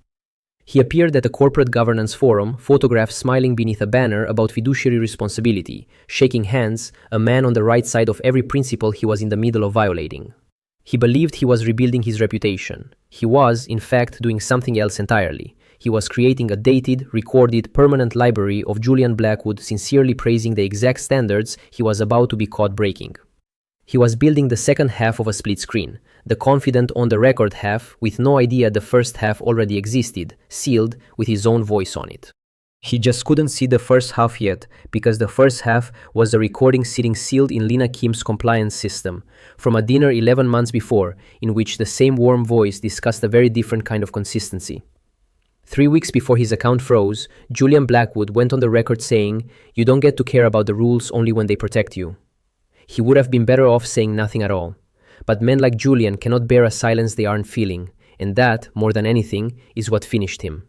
He appeared at a corporate governance forum, photographed smiling beneath a banner about fiduciary responsibility, shaking hands, a man on the right side of every principle he was in the middle of violating. He believed he was rebuilding his reputation. He was, in fact, doing something else entirely. He was creating a dated, recorded, permanent library of Julian Blackwood sincerely praising the exact standards he was about to be caught breaking. He was building the second half of a split screen, the confident on-the-record half with no idea the first half already existed, sealed with his own voice on it. He just couldn't see the first half yet, because the first half was the recording sitting sealed in Lena Kim's compliance system, from a dinner 11 months before, in which the same warm voice discussed a very different kind of consistency. 3 weeks before his account froze, Julian Blackwood went on the record saying, "You don't get to care about the rules only when they protect you." He would have been better off saying nothing at all. But men like Julian cannot bear a silence they aren't feeling, and that, more than anything, is what finished him.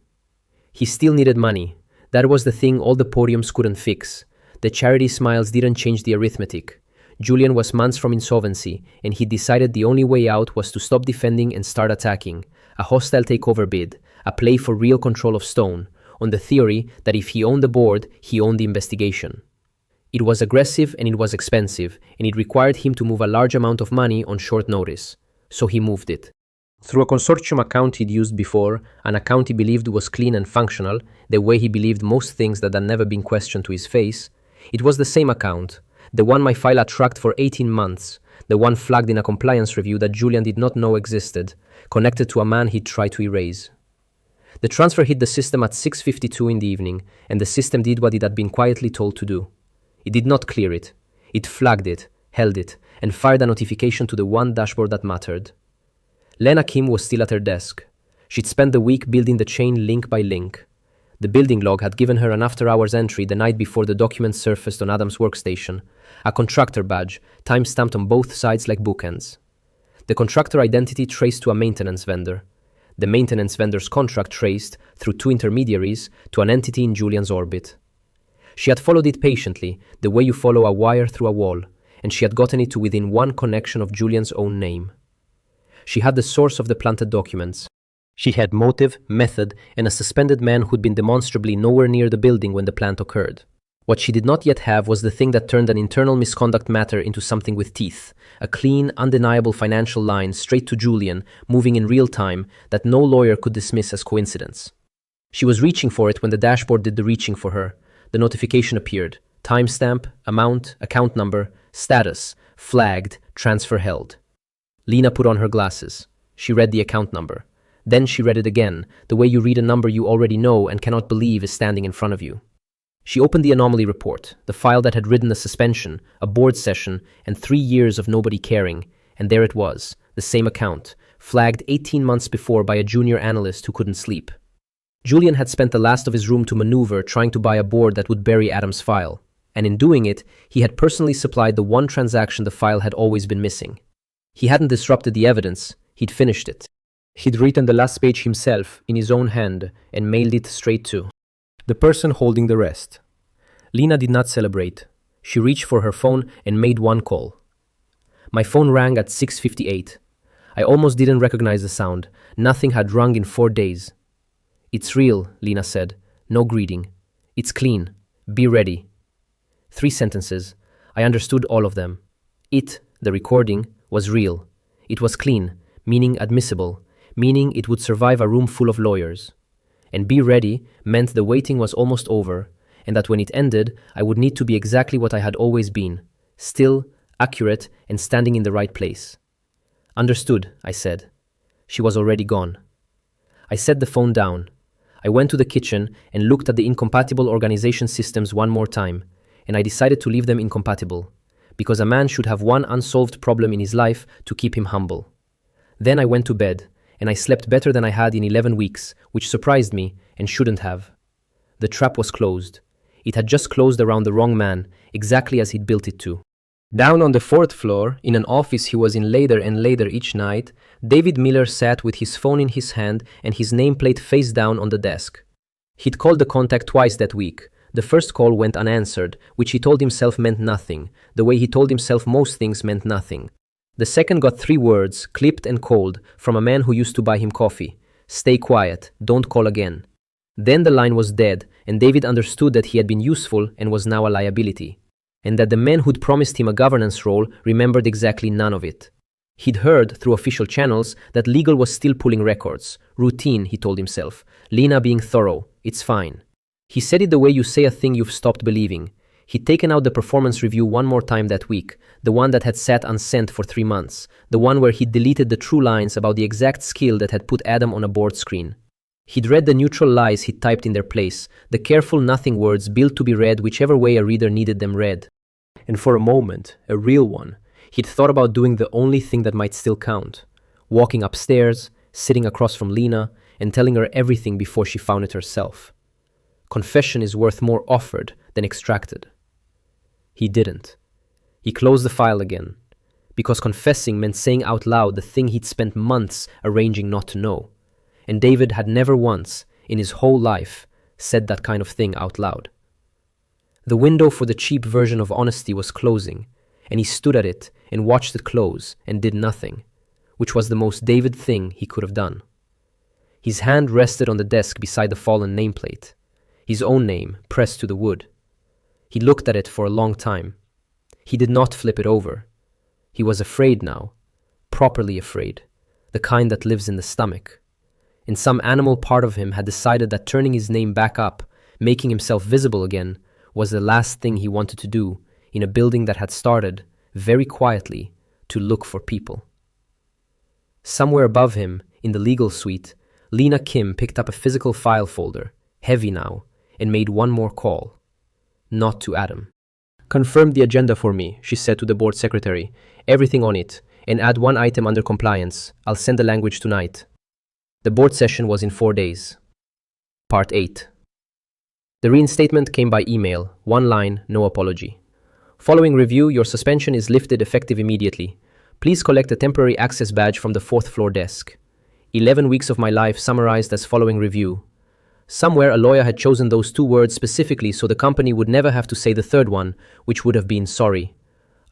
He still needed money. That was the thing all the podiums couldn't fix. The charity smiles didn't change the arithmetic. Julian was months from insolvency, and he decided the only way out was to stop defending and start attacking. A hostile takeover bid, a play for real control of Stone, on the theory that if he owned the board, he owned the investigation. It was aggressive and it was expensive, and it required him to move a large amount of money on short notice. So he moved it. Through a consortium account he'd used before, an account he believed was clean and functional, the way he believed most things that had never been questioned to his face, it was the same account, the one my file had tracked for 18 months, the one flagged in a compliance review that Julian did not know existed, connected to a man he'd tried to erase. The transfer hit the system at 6:52 in the evening, and the system did what it had been quietly told to do. It did not clear it. It flagged it, held it, and fired a notification to the one dashboard that mattered. Lena Kim was still at her desk. She'd spent the week building the chain link by link. The building log had given her an after-hours entry the night before the document surfaced on Adam's workstation, a contractor badge, time-stamped on both sides like bookends. The contractor identity traced to a maintenance vendor. The maintenance vendor's contract traced, through 2 intermediaries, to an entity in Julian's orbit. She had followed it patiently, the way you follow a wire through a wall, and she had gotten it to within one connection of Julian's own name. She had the source of the planted documents. She had motive, method, and a suspended man who'd been demonstrably nowhere near the building when the plant occurred. What she did not yet have was the thing that turned an internal misconduct matter into something with teeth, a clean, undeniable financial line straight to Julian, moving in real time, that no lawyer could dismiss as coincidence. She was reaching for it when the dashboard did the reaching for her. The notification appeared. Timestamp, amount, account number, status, flagged, transfer held. Lena put on her glasses. She read the account number. Then she read it again, the way you read a number you already know and cannot believe is standing in front of you. She opened the anomaly report, the file that had ridden a suspension, a board session, and 3 years of nobody caring, and there it was, the same account, flagged 18 months before by a junior analyst who couldn't sleep. Julian had spent the last of his room to maneuver trying to buy a board that would bury Adam's file, and in doing it, he had personally supplied the one transaction the file had always been missing. He hadn't disrupted the evidence, he'd finished it. He'd written the last page himself, in his own hand, and mailed it straight to the person holding the rest. Lena did not celebrate. She reached for her phone and made one call. My phone rang at 6:58. I almost didn't recognize the sound. Nothing had rung in 4 days. "It's real," Lena said. "No greeting. It's clean. Be ready." 3 sentences. I understood all of them. It, the recording, was real. It was clean, meaning admissible, meaning it would survive a room full of lawyers. And be ready meant the waiting was almost over, and that when it ended, I would need to be exactly what I had always been. Still, accurate, and standing in the right place. Understood, I said. She was already gone. I set the phone down. I went to the kitchen and looked at the incompatible organization systems one more time, and I decided to leave them incompatible, because a man should have one unsolved problem in his life to keep him humble. Then I went to bed, and I slept better than I had in 11 weeks, which surprised me and shouldn't have. The trap was closed. It had just closed around the wrong man, exactly as he'd built it to. Down on the 4th floor, in an office he was in later and later each night, David Miller sat with his phone in his hand and his nameplate face down on the desk. He'd called the contact twice that week. The first call went unanswered, which he told himself meant nothing, the way he told himself most things meant nothing. The second got 3 words, clipped and cold, from a man who used to buy him coffee. Stay quiet, don't call again. Then the line was dead, and David understood that he had been useful and was now a liability, and that the men who'd promised him a governance role remembered exactly none of it. He'd heard, through official channels, that legal was still pulling records. Routine, he told himself. Lena being thorough. It's fine. He said it the way you say a thing you've stopped believing. He'd taken out the performance review one more time that week, the one that had sat unsent for 3 months, the one where he'd deleted the true lines about the exact skill that had put Adam on a board screen. He'd read the neutral lies he'd typed in their place, the careful nothing words built to be read whichever way a reader needed them read. And for a moment, a real one, he'd thought about doing the only thing that might still count, walking upstairs, sitting across from Lena, and telling her everything before she found it herself. Confession is worth more offered than extracted. He didn't. He closed the file again, because confessing meant saying out loud the thing he'd spent months arranging not to know. And David had never once, in his whole life, said that kind of thing out loud. The window for the cheap version of honesty was closing, and he stood at it and watched it close and did nothing, which was the most David thing he could have done. His hand rested on the desk beside the fallen nameplate, his own name pressed to the wood. He looked at it for a long time. He did not flip it over. He was afraid now, properly afraid, the kind that lives in the stomach. And some animal part of him had decided that turning his name back up, making himself visible again, was the last thing he wanted to do in a building that had started, very quietly, to look for people. Somewhere above him, in the legal suite, Lena Kim picked up a physical file folder, heavy now, and made one more call. Not to Adam. Confirm the agenda for me, she said to the board secretary. Everything on it, and add 1 item under compliance. I'll send the language tonight. The board session was in 4 days. Part 8. The reinstatement came by email, 1 line, no apology. Following review, your suspension is lifted effective immediately. Please collect a temporary access badge from the 4th floor desk. 11 weeks of my life summarized as following review. Somewhere a lawyer had chosen those 2 words specifically so the company would never have to say the 3rd one, which would have been sorry.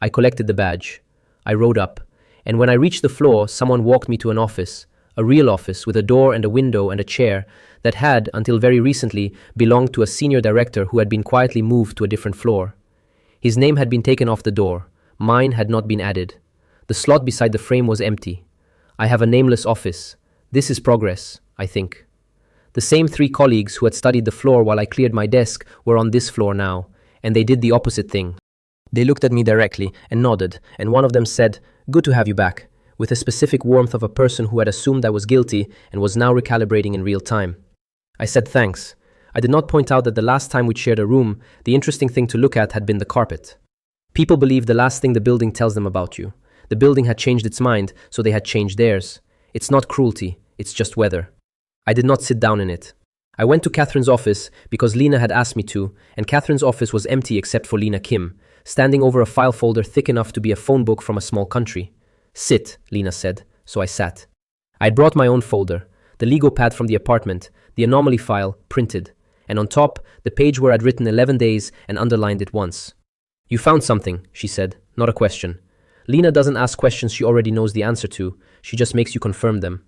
I collected the badge. I rode up, and when I reached the floor, someone walked me to an office, a real office with a door and a window and a chair that had, until very recently, belonged to a senior director who had been quietly moved to a different floor. His name had been taken off the door. Mine had not been added. The slot beside the frame was empty. I have a nameless office. This is progress, I think. The same 3 colleagues who had studied the floor while I cleared my desk were on this floor now, and they did the opposite thing. They looked at me directly and nodded, and one of them said, "Good to have you back," with a specific warmth of a person who had assumed I was guilty and was now recalibrating in real time. I said thanks. I did not point out that the last time we'd shared a room, the interesting thing to look at had been the carpet. People believe the last thing the building tells them about you. The building had changed its mind, so they had changed theirs. It's not cruelty, it's just weather. I did not sit down in it. I went to Catherine's office because Lena had asked me to, and Catherine's office was empty except for Lena Kim, standing over a file folder thick enough to be a phone book from a small country. "Sit," Lena said, so I sat. I had brought my own folder, the legal pad from the apartment, the anomaly file, printed, and on top, the page where I'd written 11 days and underlined it once. "You found something," she said, not a question. Lena doesn't ask questions she already knows the answer to, she just makes you confirm them.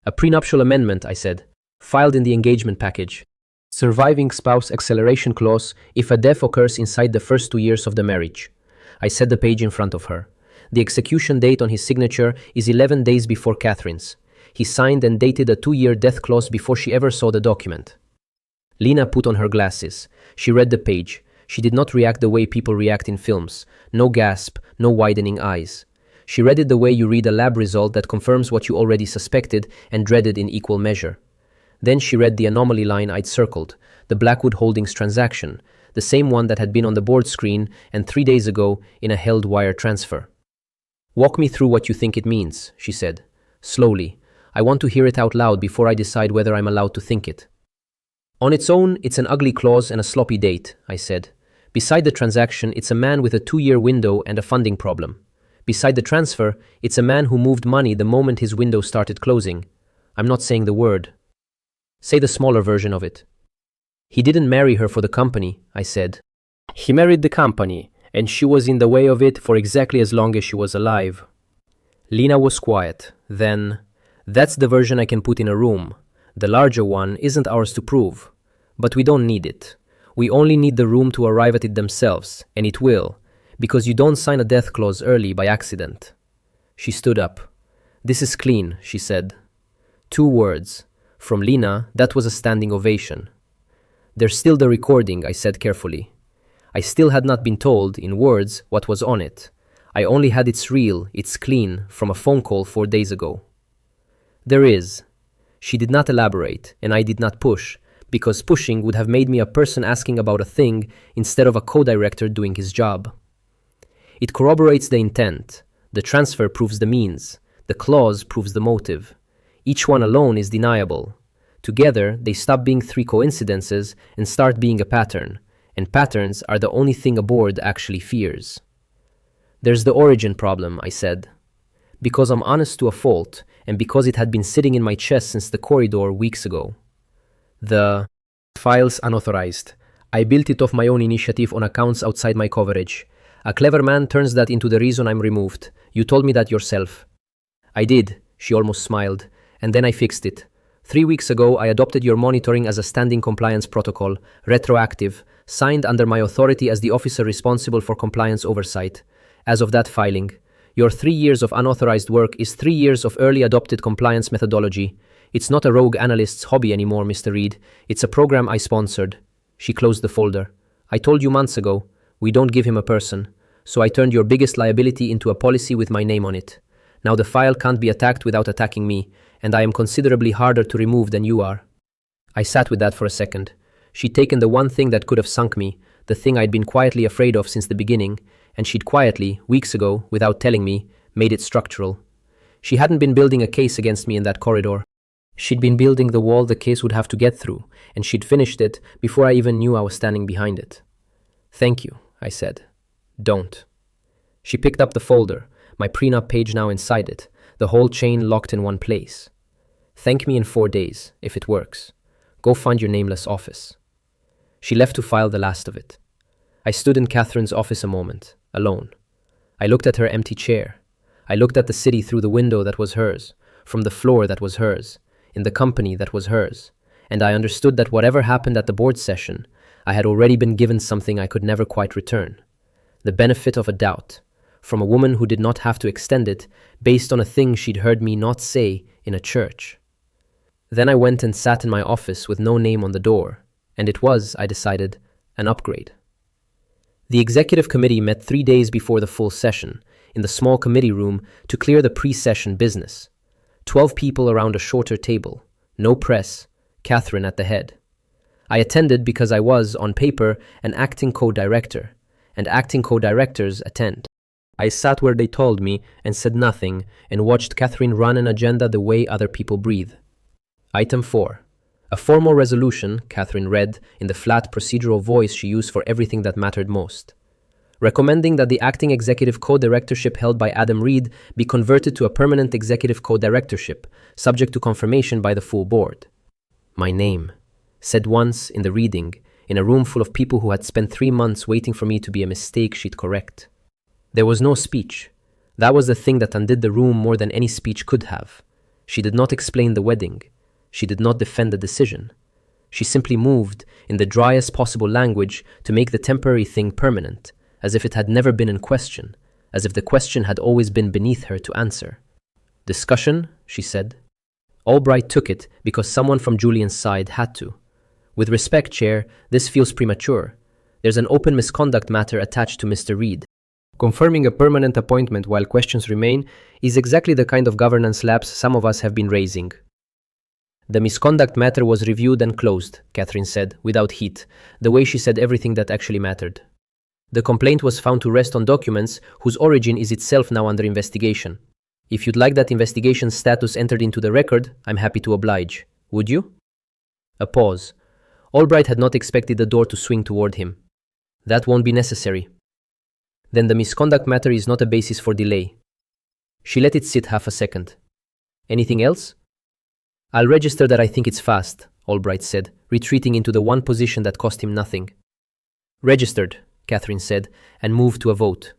"A prenuptial amendment," I said, "filed in the engagement package. Surviving spouse acceleration clause if a death occurs inside the first 2 years of the marriage." I set the page in front of her. The execution date on his signature is 11 days before Catherine's. He signed and dated a 2-year death clause before she ever saw the document. Lena put on her glasses. She read the page. She did not react the way people react in films. No gasp, no widening eyes. She read it the way you read a lab result that confirms what you already suspected and dreaded in equal measure. Then she read the anomaly line I'd circled, the Blackwood Holdings transaction, the same one that had been on the board screen and 3 days ago in a held wire transfer. "Walk me through what you think it means," she said. "Slowly. I want to hear it out loud before I decide whether I'm allowed to think it." "On its own, it's an ugly clause and a sloppy date," I said. "Beside the transaction, it's a man with a 2-year window and a funding problem. Beside the transfer, it's a man who moved money the moment his window started closing. I'm not saying the word." "Say the smaller version of it." "He didn't marry her for the company," I said. "He married the company, and she was in the way of it for exactly as long as she was alive." Lena was quiet. Then, "That's the version I can put in a room. The larger one isn't ours to prove. But we don't need it. We only need the room to arrive at it themselves, and it will, because you don't sign a death clause early by accident." She stood up. "This is clean," she said. 2 words. From Lena, that was a standing ovation. "There's still the recording," I said carefully. I still had not been told, in words, what was on it. I only had its real, its clean, from a phone call 4 days ago. "There is." She did not elaborate, and I did not push, because pushing would have made me a person asking about a thing instead of a co-director doing his job. "It corroborates the intent. The transfer proves the means. The clause proves the motive. Each one alone is deniable. Together, they stop being 3 coincidences and start being a pattern, and patterns are the only thing a board actually fears." "There's the origin problem," I said. "Because I'm honest to a fault, and because it had been sitting in my chest since the corridor weeks ago. The file's unauthorized. I built it off my own initiative on accounts outside my coverage. A clever man turns that into the reason I'm removed. You told me that yourself." "I did," she almost smiled, "and then I fixed it. 3 weeks ago, I adopted your monitoring as a standing compliance protocol, retroactive, signed under my authority as the officer responsible for compliance oversight. As of that filing, your 3 years of unauthorized work is 3 years of early adopted compliance methodology. It's not a rogue analyst's hobby anymore, Mr. Reed. It's a program I sponsored." She closed the folder. "I told you months ago, we don't give him a person. So I turned your biggest liability into a policy with my name on it. Now the file can't be attacked without attacking me, and I am considerably harder to remove than you are." I sat with that for a second. She'd taken the one thing that could have sunk me, the thing I'd been quietly afraid of since the beginning, and she'd quietly, weeks ago, without telling me, made it structural. She hadn't been building a case against me in that corridor. She'd been building the wall the case would have to get through, and she'd finished it before I even knew I was standing behind it. "Thank you," I said. "Don't." She picked up the folder, my prenup page now inside it, the whole chain locked in one place. "Thank me in 4 days, if it works. Go find your nameless office." She left to file the last of it. I stood in Catherine's office a moment, alone. I looked at her empty chair. I looked at the city through the window that was hers, from the floor that was hers, in the company that was hers, and I understood that whatever happened at the board session, I had already been given something I could never quite return. The benefit of a doubt, from a woman who did not have to extend it based on a thing she'd heard me not say in a church. Then I went and sat in my office with no name on the door, and it was, I decided, an upgrade. The executive committee met 3 days before the full session, in the small committee room to clear the pre-session business. 12 people around a shorter table, no press, Catherine at the head. I attended because I was, on paper, an acting co-director, and acting co-directors attend. I sat where they told me and said nothing and watched Catherine run an agenda the way other people breathe. Item 4. A formal resolution, Catherine read in the flat procedural voice she used for everything that mattered most. Recommending that the acting executive co-directorship held by Adam Reed be converted to a permanent executive co-directorship, subject to confirmation by the full board. My name, said once in the reading, in a room full of people who had spent 3 months waiting for me to be a mistake she'd correct. There was no speech. That was the thing that undid the room more than any speech could have. She did not explain the wedding. She did not defend the decision. She simply moved, in the driest possible language, to make the temporary thing permanent, as if it had never been in question, as if the question had always been beneath her to answer. Discussion, she said. Albright took it because someone from Julian's side had to. With respect, Chair, this feels premature. There's an open misconduct matter attached to Mr. Reed. Confirming a permanent appointment while questions remain is exactly the kind of governance lapse some of us have been raising. The misconduct matter was reviewed and closed, Catherine said, without heat, the way she said everything that actually mattered. The complaint was found to rest on documents whose origin is itself now under investigation. If you'd like that investigation's status entered into the record, I'm happy to oblige. Would you? A pause. Albright had not expected the door to swing toward him. That won't be necessary. Then the misconduct matter is not a basis for delay. She let it sit half a second. Anything else? I'll register that I think it's fast, Albright said, retreating into the one position that cost him nothing. Registered, Catherine said, and moved to a vote.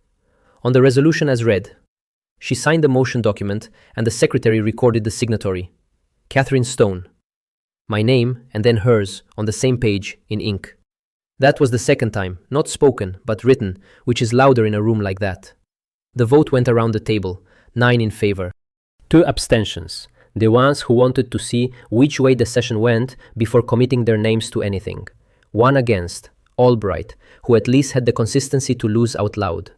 On the resolution as read. She signed the motion document, and the secretary recorded the signatory. Catherine Stone. My name, and then hers, on the same page, in ink. That was the second time, not spoken, but written, which is louder in a room like that. The vote went around the table, 9 in favor. 2 abstentions. The ones who wanted to see which way the session went before committing their names to anything. 1 against, Albright, who at least had the consistency to lose out loud.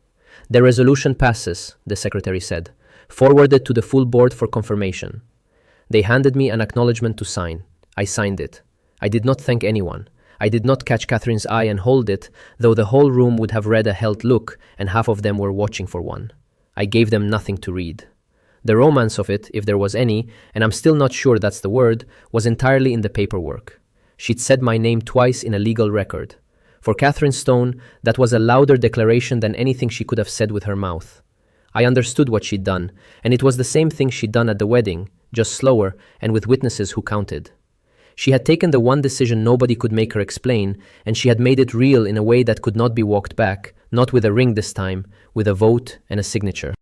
The resolution passes, the secretary said, forwarded to the full board for confirmation. They handed me an acknowledgement to sign. I signed it. I did not thank anyone. I did not catch Catherine's eye and hold it, though the whole room would have read a held look, and half of them were watching for one. I gave them nothing to read. The romance of it, if there was any, and I'm still not sure that's the word, was entirely in the paperwork. She'd said my name twice in a legal record. For Catherine Stone, that was a louder declaration than anything she could have said with her mouth. I understood what she'd done, and it was the same thing she'd done at the wedding, just slower, and with witnesses who counted. She had taken the one decision nobody could make her explain, and she had made it real in a way that could not be walked back, not with a ring this time, with a vote and a signature.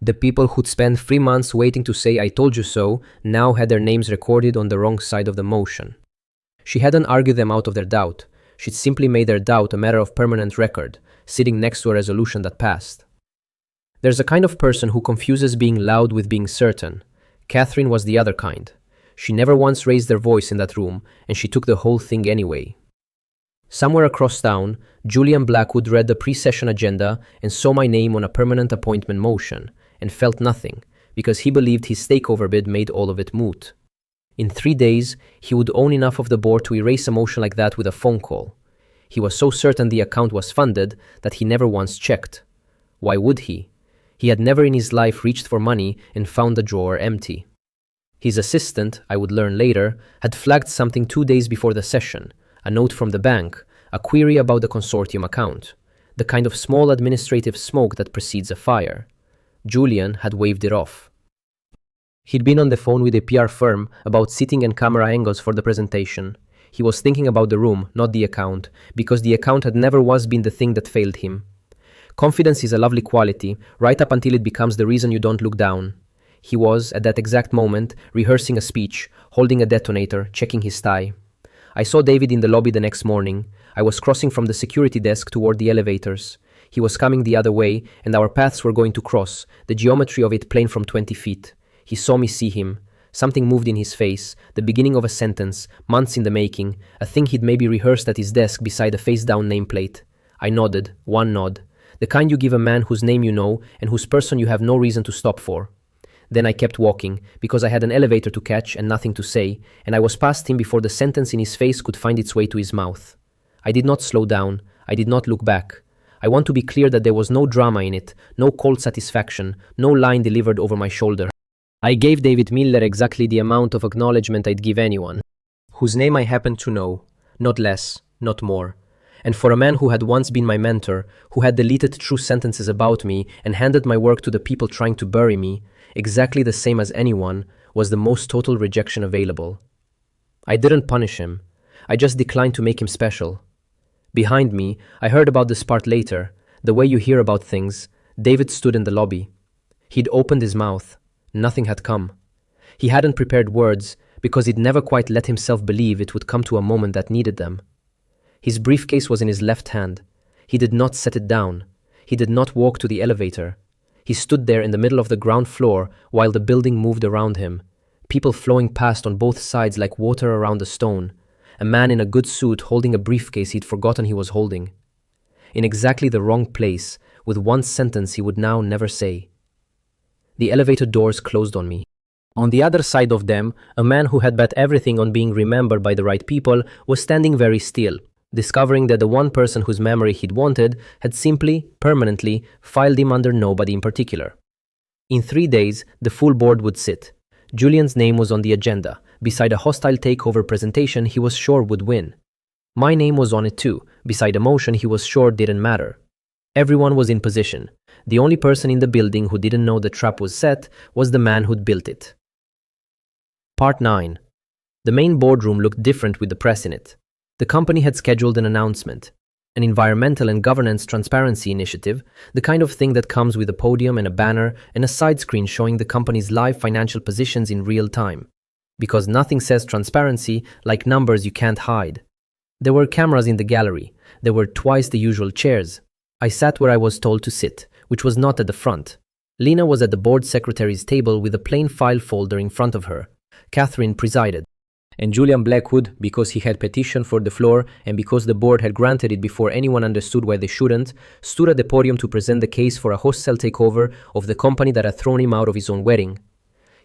The people who'd spent 3 months waiting to say I told you so now had their names recorded on the wrong side of the motion. She hadn't argued them out of their doubt. She'd simply made their doubt a matter of permanent record, sitting next to a resolution that passed. There's a kind of person who confuses being loud with being certain. Catherine was the other kind. She never once raised her voice in that room, and she took the whole thing anyway. Somewhere across town, Julian Blackwood read the pre-session agenda and saw my name on a permanent appointment motion, and felt nothing, because he believed his takeover bid made all of it moot. In 3 days, he would own enough of the board to erase a motion like that with a phone call. He was so certain the account was funded that he never once checked. Why would he? He had never in his life reached for money and found the drawer empty. His assistant, I would learn later, had flagged something 2 days before the session, a note from the bank, a query about the consortium account, the kind of small administrative smoke that precedes a fire. Julian had waved it off. He'd been on the phone with a PR firm about seating and camera angles for the presentation. He was thinking about the room, not the account, because the account had never once been the thing that failed him. Confidence is a lovely quality, right up until it becomes the reason you don't look down. He was, at that exact moment, rehearsing a speech, holding a detonator, checking his tie. I saw David in the lobby the next morning. I was crossing from the security desk toward the elevators. He was coming the other way, and our paths were going to cross, the geometry of it plain from 20 feet. He saw me see him. Something moved in his face, the beginning of a sentence, months in the making, a thing he'd maybe rehearsed at his desk beside a face-down nameplate. I nodded, one nod. The kind you give a man whose name you know and whose person you have no reason to stop for. Then I kept walking, because I had an elevator to catch and nothing to say, and I was past him before the sentence in his face could find its way to his mouth. I did not slow down. I did not look back. I want to be clear that there was no drama in it, no cold satisfaction, no line delivered over my shoulder. I gave David Miller exactly the amount of acknowledgement I'd give anyone, whose name I happened to know, not less, not more. And for a man who had once been my mentor, who had deleted true sentences about me and handed my work to the people trying to bury me, exactly the same as anyone, was the most total rejection available. I didn't punish him. I just declined to make him special. Behind me, I heard about this part later, the way you hear about things. David stood in the lobby. He'd opened his mouth. Nothing had come. He hadn't prepared words because he'd never quite let himself believe it would come to a moment that needed them. His briefcase was in his left hand. He did not set it down. He did not walk to the elevator. He stood there in the middle of the ground floor while the building moved around him, people flowing past on both sides like water around a stone, a man in a good suit holding a briefcase he'd forgotten he was holding. In exactly the wrong place, with one sentence he would now never say. The elevator doors closed on me. On the other side of them, a man who had bet everything on being remembered by the right people was standing very still, discovering that the one person whose memory he'd wanted had simply, permanently, filed him under nobody in particular. In 3 days, the full board would sit. Julian's name was on the agenda, beside a hostile takeover presentation he was sure would win. My name was on it too, beside a motion he was sure didn't matter. Everyone was in position. The only person in the building who didn't know the trap was set was the man who'd built it. Part 9. The main boardroom looked different with the press in it. The company had scheduled an announcement, an environmental and governance transparency initiative, the kind of thing that comes with a podium and a banner and a side screen showing the company's live financial positions in real time. Because nothing says transparency like numbers you can't hide. There were cameras in the gallery. There were twice the usual chairs. I sat where I was told to sit, which was not at the front. Lena was at the board secretary's table with a plain file folder in front of her. Catherine presided. And Julian Blackwood, because he had petitioned for the floor and because the board had granted it before anyone understood why they shouldn't, stood at the podium to present the case for a hostile takeover of the company that had thrown him out of his own wedding.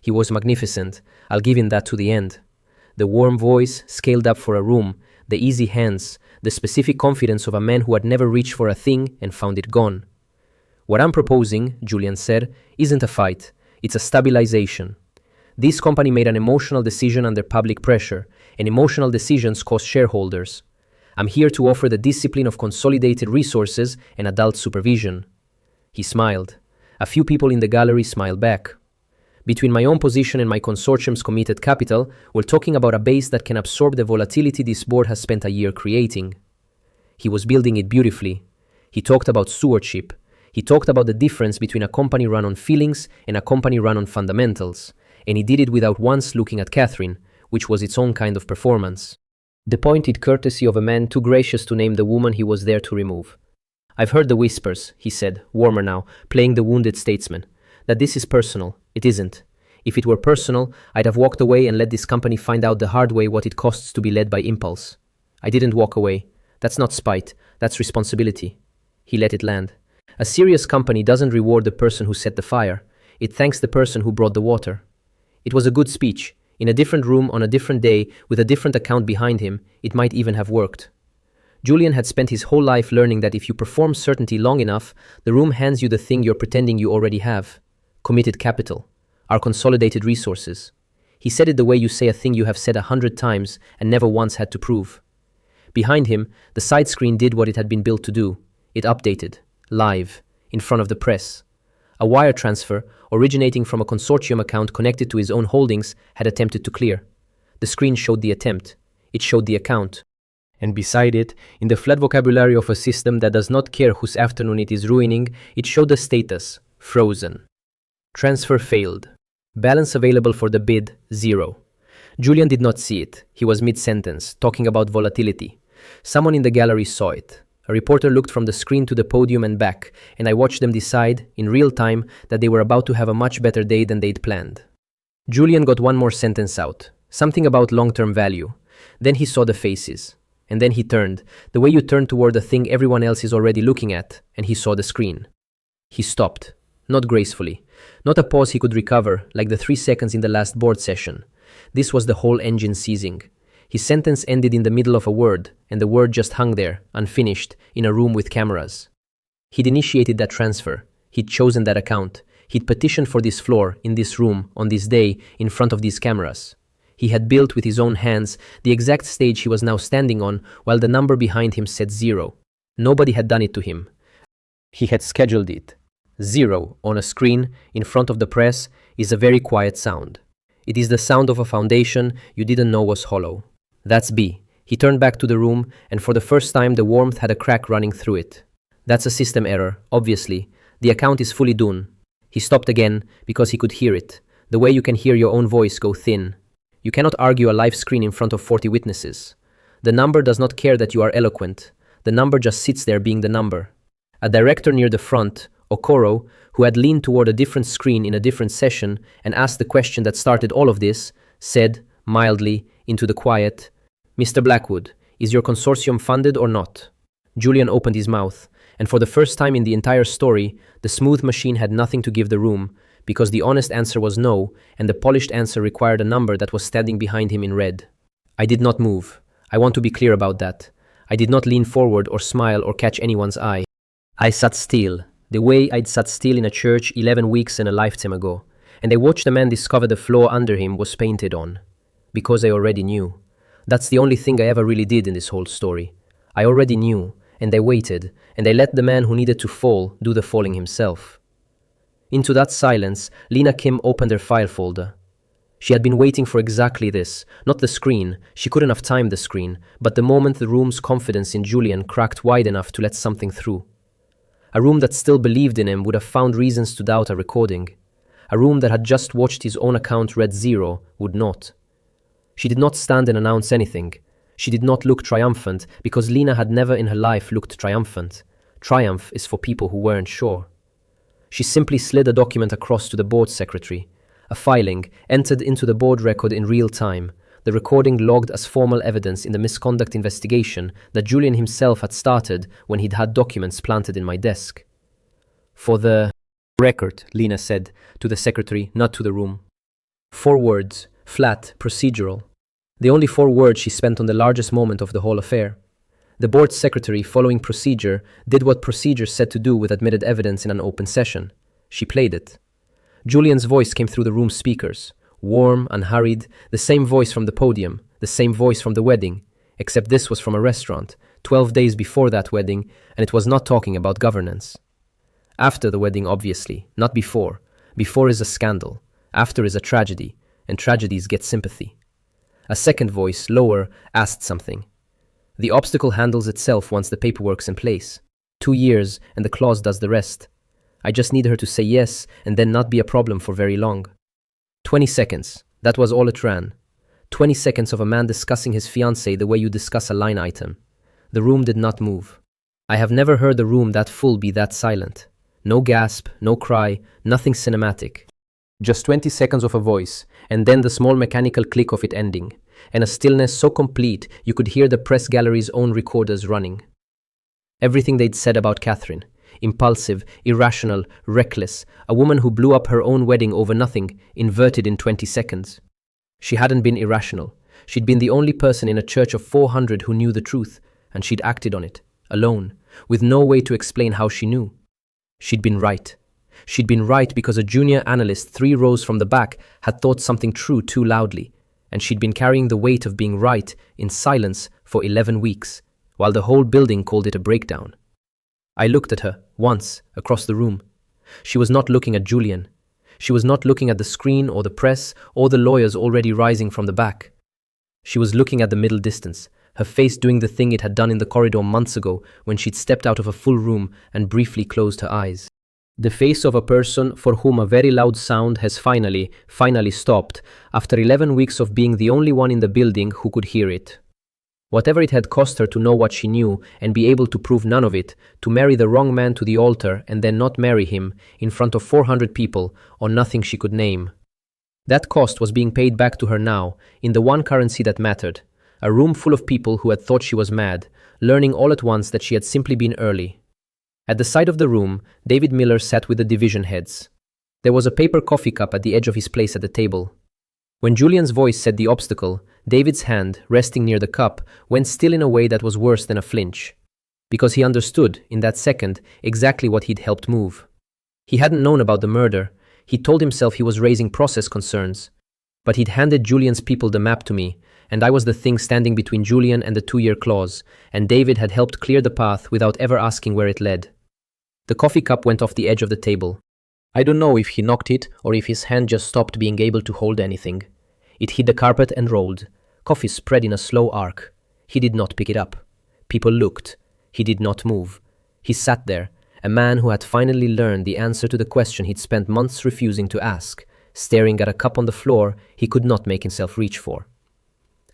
He was magnificent. I'll give him that to the end. The warm voice, scaled up for a room, the easy hands, the specific confidence of a man who had never reached for a thing and found it gone. What I'm proposing, Julian said, isn't a fight. It's a stabilization. This company made an emotional decision under public pressure, and emotional decisions cost shareholders. I'm here to offer the discipline of consolidated resources and adult supervision. He smiled. A few people in the gallery smiled back. Between my own position and my consortium's committed capital, we're talking about a base that can absorb the volatility this board has spent a year creating. He was building it beautifully. He talked about stewardship. He talked about the difference between a company run on feelings and a company run on fundamentals. And he did it without once looking at Catherine, which was its own kind of performance. The pointed courtesy of a man too gracious to name the woman he was there to remove. I've heard the whispers, he said, warmer now, playing the wounded statesman, that this is personal. It isn't. If it were personal, I'd have walked away and let this company find out the hard way what it costs to be led by impulse. I didn't walk away. That's not spite. That's responsibility. He let it land. A serious company doesn't reward the person who set the fire. It thanks the person who brought the water. It was a good speech. In a different room on a different day, with a different account behind him, it might even have worked. Julian had spent his whole life learning that if you perform certainty long enough, the room hands you the thing you're pretending you already have. Committed capital. Our consolidated resources. He said it the way you say a thing you have said 100 times and never once had to prove. Behind him, the side screen did what it had been built to do. It updated. Live. In front of the press. A wire transfer, originating from a consortium account connected to his own holdings, had attempted to clear. The screen showed the attempt. It showed the account. And beside it, in the flat vocabulary of a system that does not care whose afternoon it is ruining, it showed the status, frozen. Transfer failed. Balance available for the bid, 0. Julian did not see it. He was mid-sentence, talking about volatility. Someone in the gallery saw it. A reporter looked from the screen to the podium and back, and I watched them decide, in real time, that they were about to have a much better day than they'd planned. Julian got one more sentence out, something about long-term value. Then he saw the faces. And then he turned, the way you turn toward the thing everyone else is already looking at, and he saw the screen. He stopped, not gracefully, not a pause he could recover, like the 3 seconds in the last board session. This was the whole engine seizing. His sentence ended in the middle of a word, and the word just hung there, unfinished, in a room with cameras. He'd initiated that transfer. He'd chosen that account. He'd petitioned for this floor, in this room, on this day, in front of these cameras. He had built with his own hands the exact stage he was now standing on, while the number behind him said 0. Nobody had done it to him. He had scheduled it. 0 on a screen, in front of the press, is a very quiet sound. It is the sound of a foundation you didn't know was hollow. That's B. He turned back to the room, and for the first time the warmth had a crack running through it. That's a system error, obviously. The account is fully done. He stopped again, because he could hear it, the way you can hear your own voice go thin. You cannot argue a live screen in front of 40 witnesses. The number does not care that you are eloquent. The number just sits there being the number. A director near the front, Okoro, who had leaned toward a different screen in a different session and asked the question that started all of this, said, mildly, into the quiet, "Mr. Blackwood, is your consortium funded or not?" Julian opened his mouth. And for the first time in the entire story, the smooth machine had nothing to give the room, because the honest answer was no, and the polished answer required a number that was standing behind him in red. I did not move. I want to be clear about that. I did not lean forward or smile or catch anyone's eye. I sat still, the way I'd sat still in a church 11 weeks and a lifetime ago, and I watched a man discover the floor under him was painted on. Because I already knew. That's the only thing I ever really did in this whole story. I already knew, and I waited, and I let the man who needed to fall do the falling himself. Into that silence, Lena Kim opened her file folder. She had been waiting for exactly this, not the screen, she couldn't have timed the screen, but the moment the room's confidence in Julian cracked wide enough to let something through. A room that still believed in him would have found reasons to doubt a recording. A room that had just watched his own account read 0 would not. She did not stand and announce anything. She did not look triumphant, because Lena had never in her life looked triumphant. Triumph is for people who weren't sure. She simply slid a document across to the board secretary. A filing, entered into the board record in real time, the recording logged as formal evidence in the misconduct investigation that Julian himself had started when he'd had documents planted in my desk. For the record, Lena said, to the secretary, not to the room. 4 words, flat, procedural. The only 4 words she spent on the largest moment of the whole affair. The board secretary, following procedure, did what procedure said to do with admitted evidence in an open session. She played it. Julian's voice came through the room's speakers, warm, unhurried, the same voice from the podium, the same voice from the wedding, except this was from a restaurant, 12 days before that wedding, and it was not talking about governance. After the wedding, obviously, not before. Before is a scandal, after is a tragedy, and tragedies get sympathy. A second voice, lower, asked something. The obstacle handles itself once the paperwork's in place. 2 years, and the clause does the rest. I just need her to say yes, and then not be a problem for very long. 20 seconds. That was all it ran. 20 seconds of a man discussing his fiancé the way you discuss a line item. The room did not move. I have never heard a room that full be that silent. No gasp, no cry, nothing cinematic. Just 20 seconds of a voice, and then the small mechanical click of it ending, and a stillness so complete you could hear the press gallery's own recorders running. Everything they'd said about Catherine, impulsive, irrational, reckless, a woman who blew up her own wedding over nothing, inverted in 20 seconds. She hadn't been irrational. She'd been the only person in a church of 400 who knew the truth, and she'd acted on it, alone, with no way to explain how she knew. She'd been right. She'd been right because a junior analyst 3 rows from the back had thought something true too loudly, and she'd been carrying the weight of being right in silence for 11 weeks, while the whole building called it a breakdown. I looked at her, once, across the room. She was not looking at Julian. She was not looking at the screen or the press or the lawyers already rising from the back. She was looking at the middle distance, her face doing the thing it had done in the corridor months ago when she'd stepped out of a full room and briefly closed her eyes. The face of a person for whom a very loud sound has finally stopped after 11 weeks of being the only one in the building who could hear it. Whatever it had cost her to know what she knew and be able to prove none of it, to marry the wrong man to the altar and then not marry him in front of 400 people on nothing she could name. That cost was being paid back to her now, in the one currency that mattered, a room full of people who had thought she was mad, learning all at once that she had simply been early. At the side of the room, David Miller sat with the division heads. There was a paper coffee cup at the edge of his place at the table. When Julian's voice said the obstacle, David's hand, resting near the cup, went still in a way that was worse than a flinch. Because he understood, in that second, exactly what he'd helped move. He hadn't known about the murder. He told himself he was raising process concerns. But he'd handed Julian's people the map to me, and I was the thing standing between Julian and the 2-year clause, and David had helped clear the path without ever asking where it led. The coffee cup went off the edge of the table. I don't know if he knocked it or if his hand just stopped being able to hold anything. It hit the carpet and rolled. Coffee spread in a slow arc. He did not pick it up. People looked. He did not move. He sat there, a man who had finally learned the answer to the question he'd spent months refusing to ask, staring at a cup on the floor he could not make himself reach for.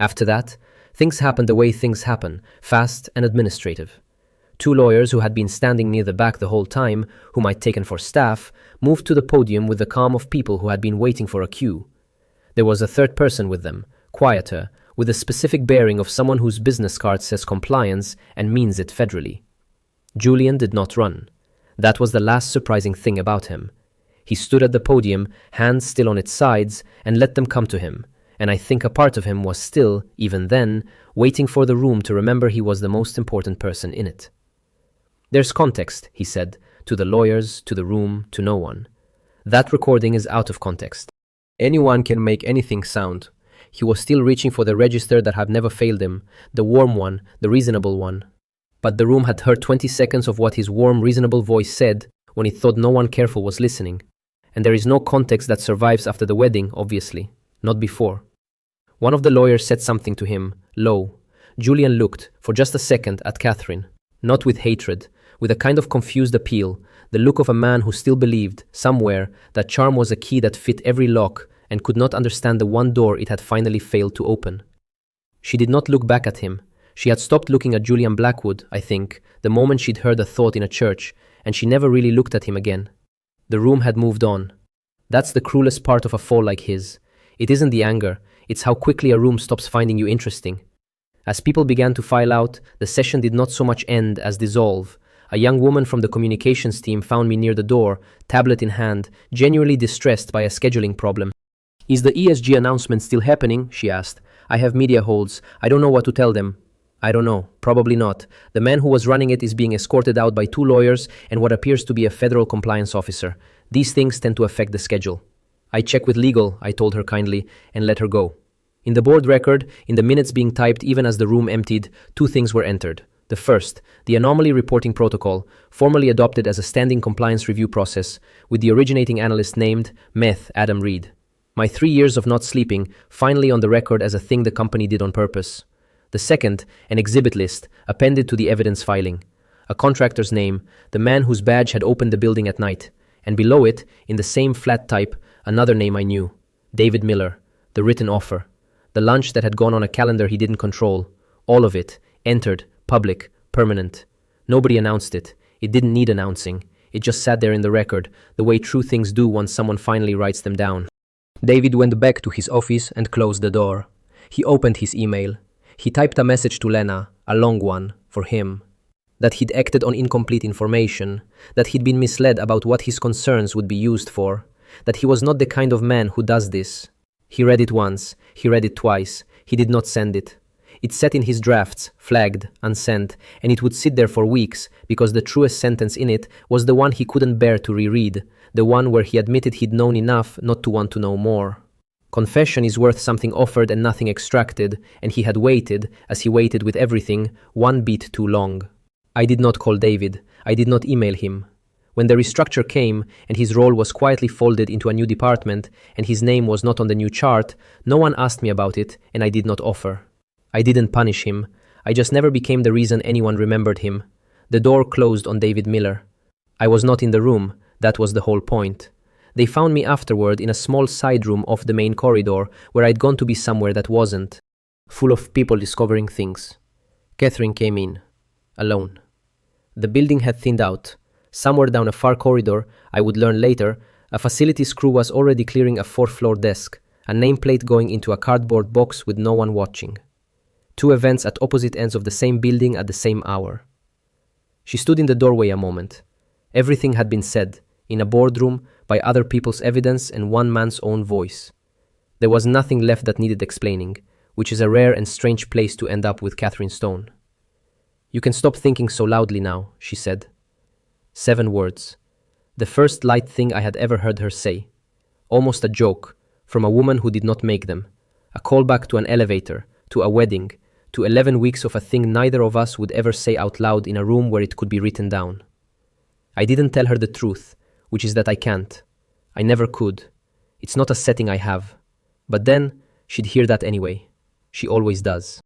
After that, things happened the way things happen, fast and administrative. 2 lawyers who had been standing near the back the whole time, whom I'd taken for staff, moved to the podium with the calm of people who had been waiting for a cue. There was a 3rd person with them, quieter, with the specific bearing of someone whose business card says compliance and means it federally. Julian did not run. That was the last surprising thing about him. He stood at the podium, hands still on its sides, and let them come to him, and I think a part of him was still, even then, waiting for the room to remember he was the most important person in it. "There's context," he said, to the lawyers, to the room, to no one. "That recording is out of context. Anyone can make anything sound." He was still reaching for the register that had never failed him, the warm one, the reasonable one. But the room had heard 20 seconds of what his warm, reasonable voice said when he thought no one careful was listening. And there is no context that survives after the wedding, obviously. Not before. One of the lawyers said something to him, low. Julian looked, for just a second, at Catherine. Not with hatred, with a kind of confused appeal, the look of a man who still believed, somewhere, that charm was a key that fit every lock and could not understand the one door it had finally failed to open. She did not look back at him. She had stopped looking at Julian Blackwood, I think, the moment she'd heard a thought in a church, and she never really looked at him again. The room had moved on. That's the cruelest part of a fall like his. It isn't the anger, it's how quickly a room stops finding you interesting. As people began to file out, the session did not so much end as dissolve. A young woman from the communications team found me near the door, tablet in hand, genuinely distressed by a scheduling problem. "Is the ESG announcement still happening?" she asked. "I have media holds. I don't know what to tell them." "I don't know. Probably not. The man who was running it is being escorted out by 2 lawyers and what appears to be a federal compliance officer. These things tend to affect the schedule." "I check with legal," I told her kindly, and let her go. In the board record, in the minutes being typed even as the room emptied, 2 things were entered. The first, the anomaly reporting protocol, formally adopted as a standing compliance review process, with the originating analyst named Meth Adam Reed. My 3 years of not sleeping, finally on the record as a thing the company did on purpose. The second, an exhibit list, appended to the evidence filing. A contractor's name, the man whose badge had opened the building at night, and below it, in the same flat type, another name I knew, David Miller, the written offer. The lunch that had gone on a calendar he didn't control. All of it, entered, public, permanent. Nobody announced it. It didn't need announcing. It just sat there in the record, the way true things do once someone finally writes them down. David went back to his office and closed the door. He opened his email. He typed a message to Lena, a long one, for him. That he'd acted on incomplete information, that he'd been misled about what his concerns would be used for, that he was not the kind of man who does this. He read it once, he read it twice, he did not send it. It sat in his drafts, flagged, unsent, and it would sit there for weeks because the truest sentence in it was the one he couldn't bear to reread, the one where he admitted he'd known enough not to want to know more. Confession is worth something offered and nothing extracted, and he had waited, as he waited with everything, 1 beat too long. I did not call David. I did not email him. When the restructure came, and his role was quietly folded into a new department, and his name was not on the new chart, no one asked me about it, and I did not offer. I didn't punish him. I just never became the reason anyone remembered him. The door closed on David Miller. I was not in the room. That was the whole point. They found me afterward in a small side room off the main corridor where I'd gone to be somewhere that wasn't. Full of people discovering things. Catherine came in. Alone. The building had thinned out. Somewhere down a far corridor, I would learn later, a facilities crew was already clearing a 4th-floor desk, a nameplate going into a cardboard box with no one watching. 2 events at opposite ends of the same building at the same hour. She stood in the doorway a moment. Everything had been said, in a boardroom, by other people's evidence and one man's own voice. There was nothing left that needed explaining, which is a rare and strange place to end up with Catherine Stone. "You can stop thinking so loudly now," she said. 7 words. The first light thing I had ever heard her say. Almost a joke, from a woman who did not make them. A callback to an elevator, to a wedding, to 11 weeks of a thing neither of us would ever say out loud in a room where it could be written down. I didn't tell her the truth, which is that I can't. I never could. It's not a setting I have. But then, she'd hear that anyway. She always does.